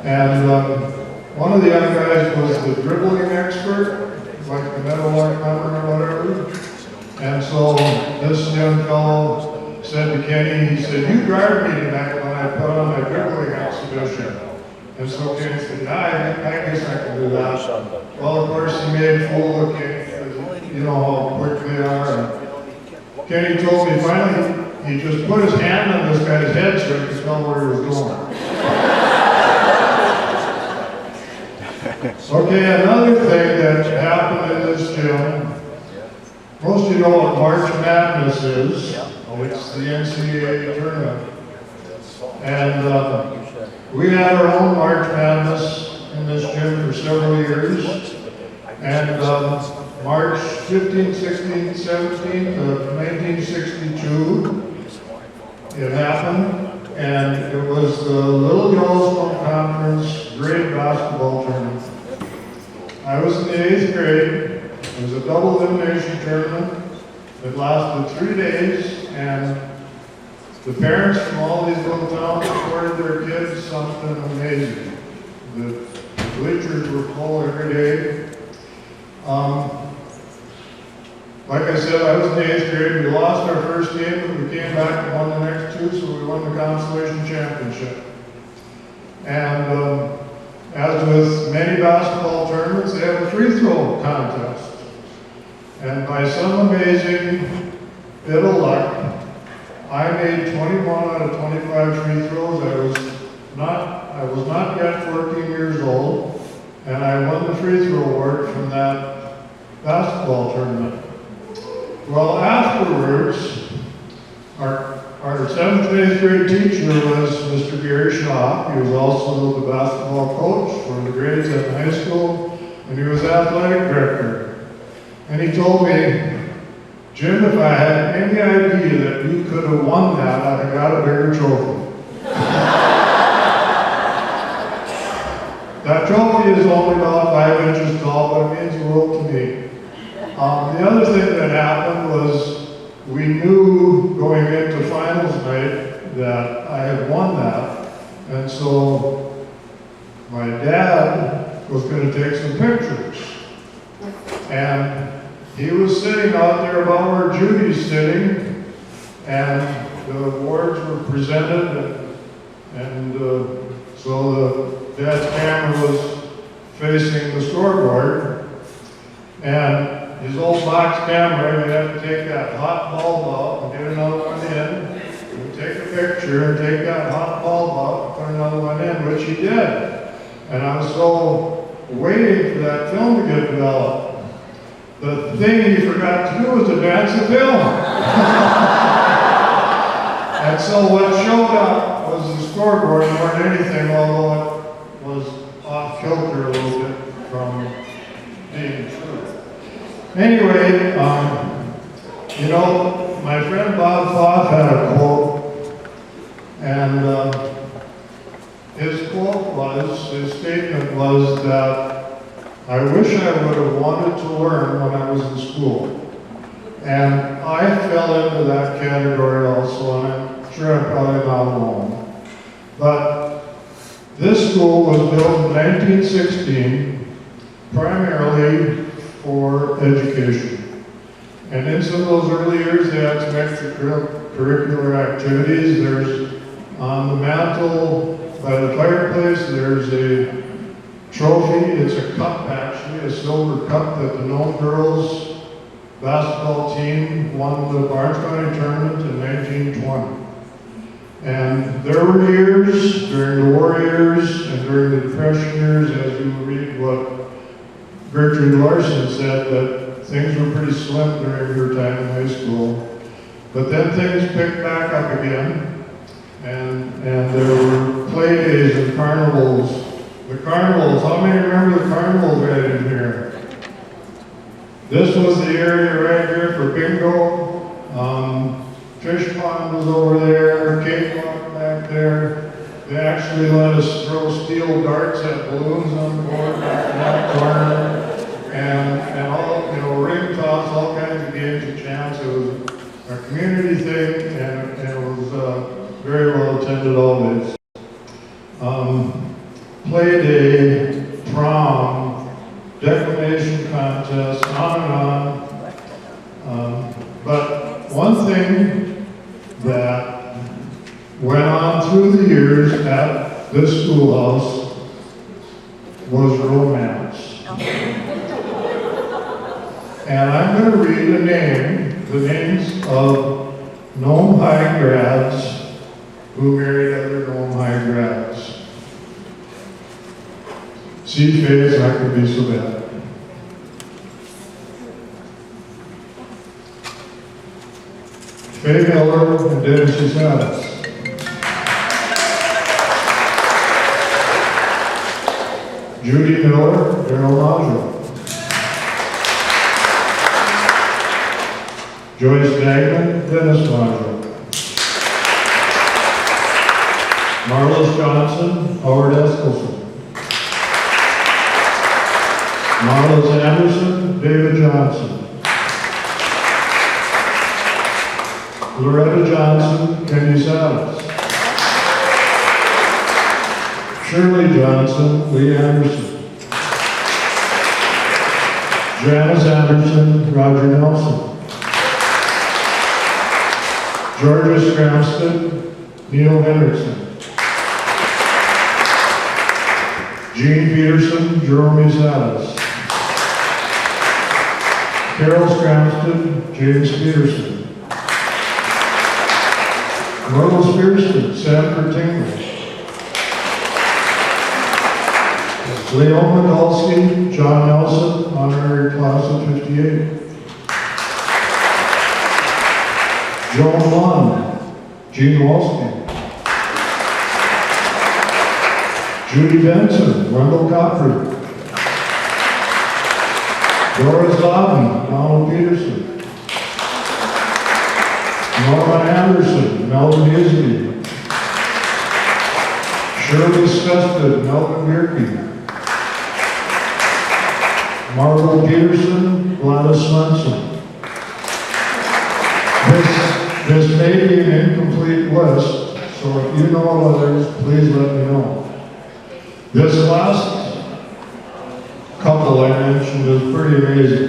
And one of the young guys was the dribbling expert, like the Meadowlark number or whatever. And so this young fellow said to Kenny, he said, "You guard me tonight when I put on my dribbling exhibition." And so Kenny said, "Yeah, I guess I can do that." Well, of course, he made a fool of Kenny, because you know how quick they are. And Kenny told me finally he just put his hand on this guy's head so he could tell where he was going. Okay, another thing that happened in this gym. Most of you know what March Madness is. It's the NCAA tournament. And we had our own March Madness in this gym for several years. And March 15th, 16th, 17th of 1962, it happened. And it was the Little Yellowstone Conference grade basketball tournament. I was in the 8th grade. It was a double elimination tournament that lasted 3 days, and the parents from all these little towns supported their kids something amazing. The bleachers were full every day. Like I said, I was in the 8th grade. We lost our first game, but we came back and won the next 2, so we won the consolation championship. And as with many basketball tournaments, they have a free throw contest. And by some amazing bit of luck, I made 21 out of 25 free throws. I was not yet 14 years old, and I won the free throw award from that basketball tournament. Well, afterwards, our 7th and 8th grade teacher was Mr. Gary Shaw. He was also the basketball coach for the grades at the high school, and he was athletic director. And he told me, "Jim, if I had any idea that you could have won that, I'd have got a bigger trophy." That trophy is only about 5 inches tall, but it means the world to me. The other thing that happened was we knew going into finals night that I had won that. And so my dad was going to take some pictures. And he was sitting out there about where Judy's sitting, and the awards were presented, and so the dad's camera was facing the scoreboard, and his old box camera, he had to take that hot bulb out and get another one in, and take a picture and take that hot bulb out and put another one in, which he did. And I was so waiting for that film to get developed. The thing he forgot to do was advance the film. And so what showed up was the scoreboard more than anything, although it was off kilter a little bit from being true. Anyway, you know, my friend Bob Foff had a quote, and his quote was, his statement was that, "I wish I would have wanted to learn when I was in school." And I fell into that category also, and I'm sure I'm probably not alone. But this school was built in 1916 primarily for education. And in some of those early years, they had some extracurricular activities. There's on the mantle by the fireplace, there's a trophy. It's a cup, actually, a silver cup that the Nome girls basketball team won the Barnes County tournament in 1920. And there were years, during the war years and during the Depression years, as you read what Gertrude Larson said, that things were pretty slim during her time in high school. But then things picked back up again, and there were play days and carnivals. The carnivals, how many remember the carnivals right in here? This was the area right here for bingo. Fish pond was over there, cakewalk back there. They actually let us throw steel darts at balloons on the board back in that corner. And all, you know, ring toss, all kinds of games of chance. It was a community thing, and it was very well attended always. Play day, prom, declamation contest, on and on. But one thing that went on through the years at this schoolhouse was romance. And I'm going to read the names of Nome High grads who married other Nome High grads. See, Faye's not going to be so bad. Faye Miller and Dennis Adams. Judy Miller, Daryl Maggio. Joyce Dagman, Dennis Maggio. Marlis Johnson, Howard Eskelson. Marlis Anderson, David Johnson. Loretta Johnson, Kenny Salas. Shirley Johnson, Lee Anderson. Janice Anderson, Roger Nelson. Georgia Scramston, Neil Hendrickson. Gene Peterson, Jeremy Salas. Carol Scramston, James Peterson. Myrtle Spearston, Sanford Tingley. Leon Mikulski, John Nelson, honorary class of 58. Joan Lund, Gene Walski. Judy Benson, Wendell Cochran. Doris Loudon, Donald Peterson. Norman Anderson, Melvin Isby. Shirley Spested, Melvin Bierke. Margot Peterson, Gladys Swenson. This may be an incomplete list, so if you know others, please let me know. This last couple I mentioned is pretty amazing.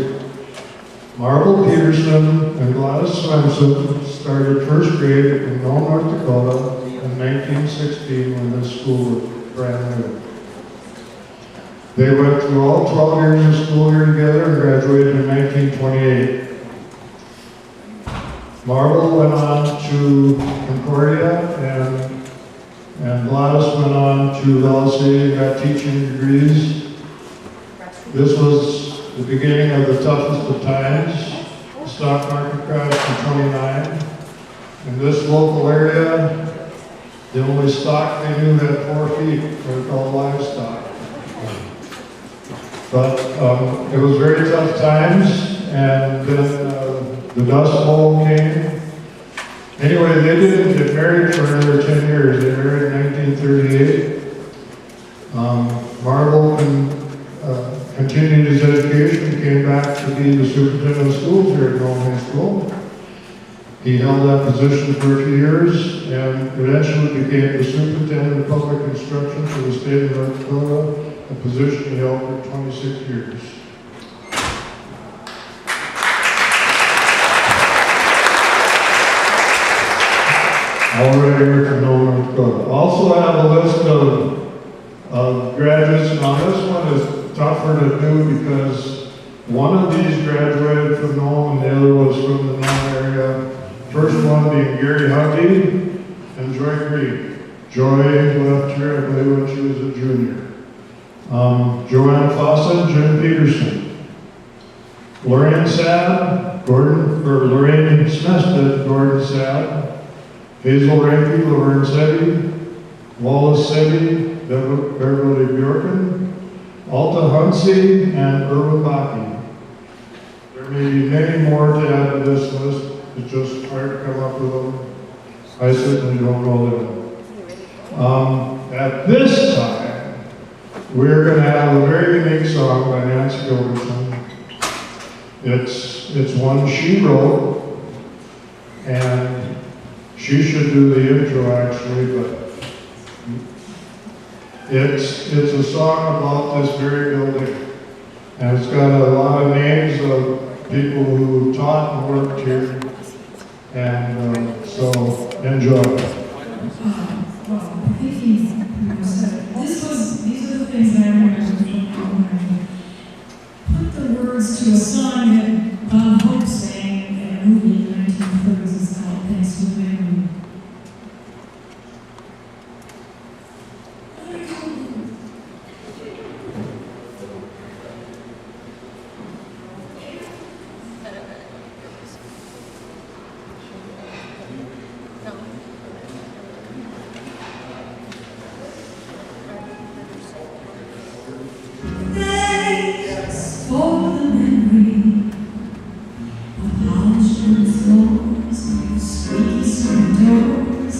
Margot Peterson and Gladys Swenson started first grade in Nome, North Dakota in 1916 when this school was brand new. They went through all 12 years of school here together and graduated in 1928. Marvel went on to Concordia, and Gladys went on to Valley and got teaching degrees. This was the beginning of the toughest of times. The stock market crashed in 29. In this local area, the only stock they knew had 4 feet. They were called livestock. But it was very tough times, and then the Dust Bowl came. Anyway, they didn't get married for another 10 years. They married in 1938. Marvel continued his education, came back to be the superintendent of schools here at Nome High School. He held that position for a few years and eventually became the superintendent of public instruction for the state of North Dakota, a position he held for 26 years. All right here from Nome, North Dakota. Also have a list of graduates. Now this one is tougher to do because one of these graduated from Nome and the other was from the Nome area. First one being Gary Hunty and Joy Green. Joy left here, I believe, when she was a junior. Joanne Fawcett, Jim Peterson. Lorraine Sad, Lorraine Smested, Gordon Sad. Hazel Ranky, Laverne Sebi. Wallace Sebi, Beverly Bjorken. Alta Huntsey, and Irwin Baki. There may be many more to add to this list. It's just hard to come up with them. I certainly don't know them. At this time, we're going to have a very unique song by Nancy Gilbertson. It's one she wrote, and she should do the intro actually, but it's a song about this very building, and it's got a lot of names of people who taught and worked here, and so enjoy. Well, these are the things I remember when I put the words to a song that Bob Hope sang in a movie in the 1930s. It's called Thanks to Memory. Thanks for the memory of polished wooden floors, squeaky stone doors,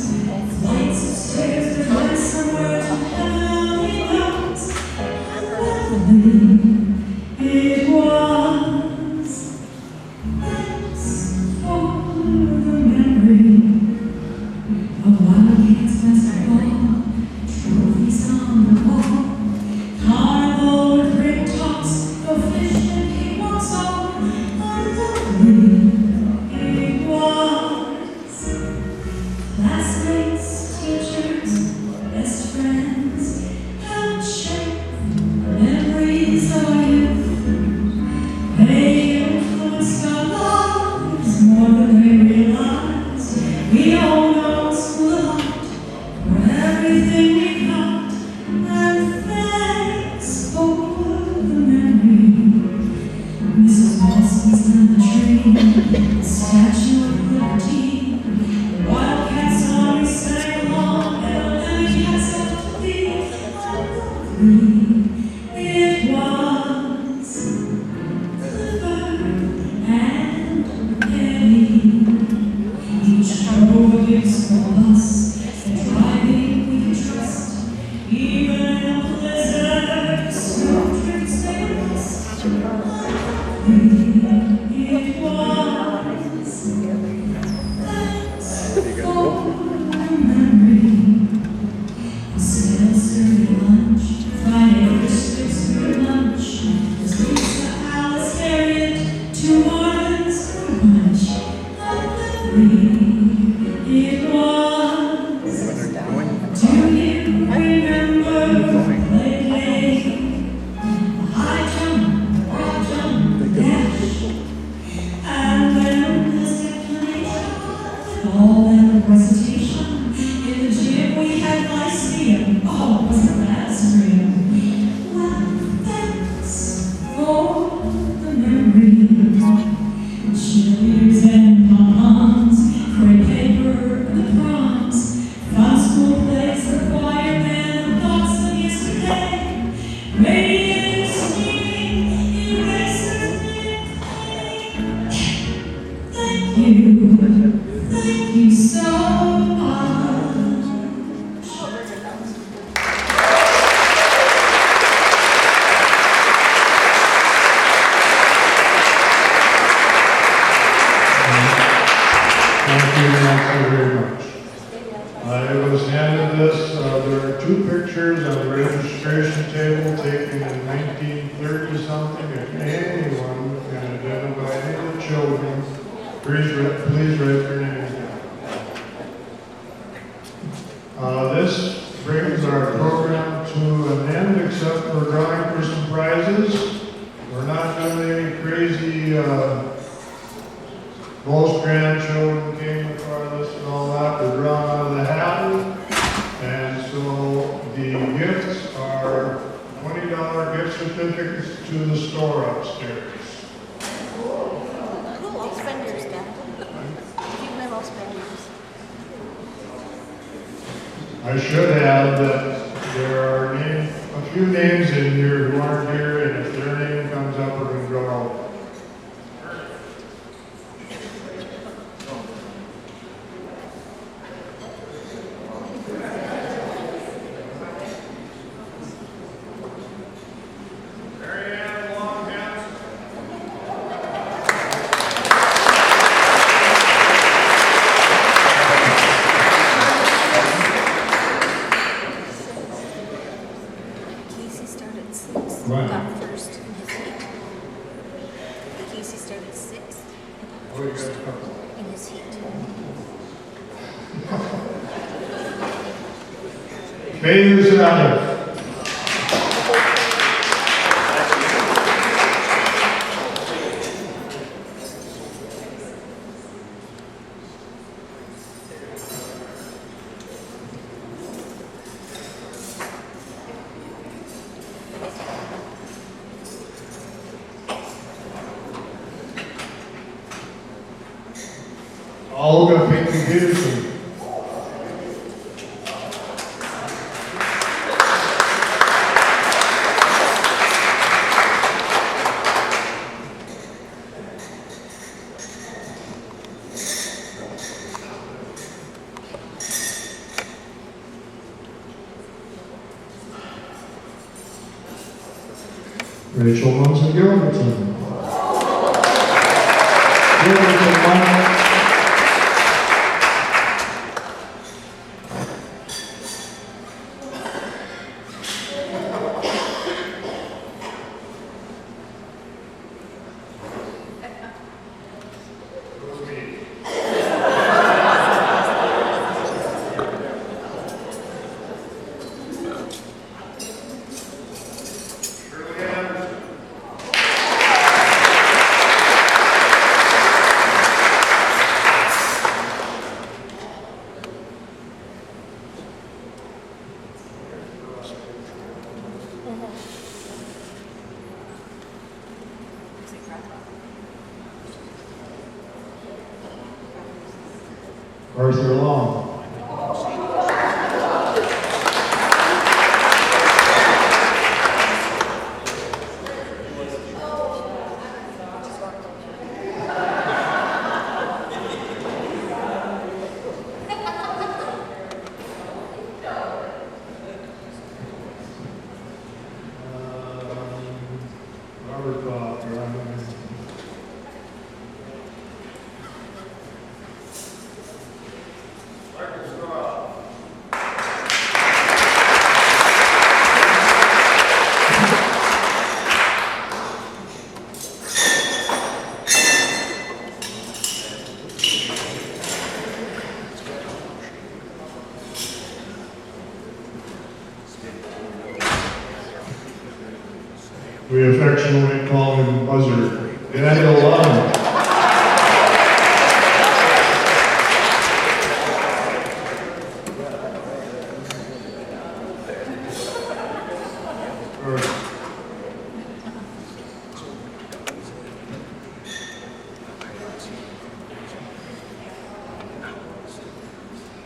flights of stairs that led somewhere to heaven only knows how lovely it was. Thanks for the memory of Wildcats basketball, trophies on the wall. Carnival with great talks, go fish and cakewalks, all lovely it was. Classmates, teachers, best friends, help shape memories of our youth. They influenced our lives more than we realize. We all know school of art for everything we got, and thanks for the memory. Mrs. Wilson's on the tree, the Statue of Liberty, the Wildcats always sang along, and the cats up to be. How lovely it was. Clifford and Penny each drove a big school bus, and driving we could trust. Even in a blizzard, snow drifts they must. It was. Thanks for the memory. A sales early lunch, Friday Christmas through lunch. There's Lisa, Alice, Harriet, 2 Mormons for lunch. How lovely it was. Do you remember lately? and recitation. In the gym we had Lyceum. Oh, wasn't that a stream? Well, thanks for the memories. Cheerleaders and pom-poms, crepe paper, the proms, fun school plays, the choir band, the thoughts of yesterday, radiating, steaming, erasers, thank you so much. Thank you very much. I was handed this, there are two pictures on the registration table taken in 1930-something. If anyone can identify any of the children, please write their names down. This brings our program to an end, except for drawing for some prizes. We're not doing any crazy, most grandchildren came before this and all that. They're drawn out of the hat. And so the gifts are $20 gift certificates to the store upstairs. Who all spend yours, Dad? You never all spend yours. I should add that there are a few names in here who aren't here, and if their name comes up, we're going to draw out. Casey started 6. Right. Got first in his heat. Casey started 6. Oh, you got a couple. In his heat. Failures and others. Olga Pinky Peterson. Rachel Munson Gilbertson. Gilbertson Munson. Arthur Long. Robert Goff. We affectionately call him Buzzer. Daniel Alum.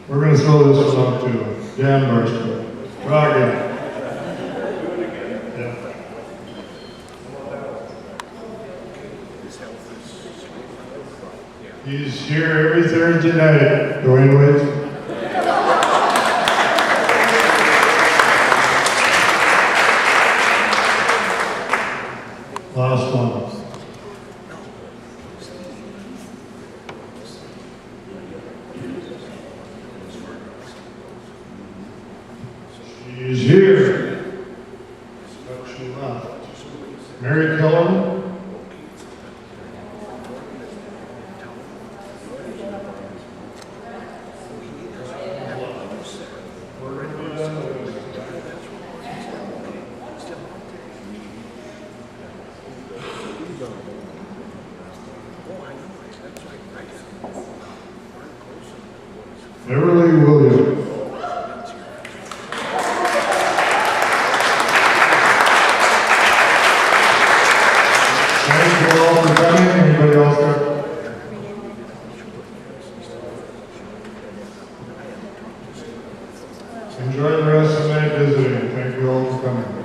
We're going to throw this one out too. Jam burster. Try again. Yeah. He's here every Thursday night. Dwayne Wade. Last one. She's here. But she left. Mary Killam. We're going to be done with this. Beverly Williams. Thank you all for coming. Anybody else got? Enjoy the rest of the night visiting. Thank you all for coming.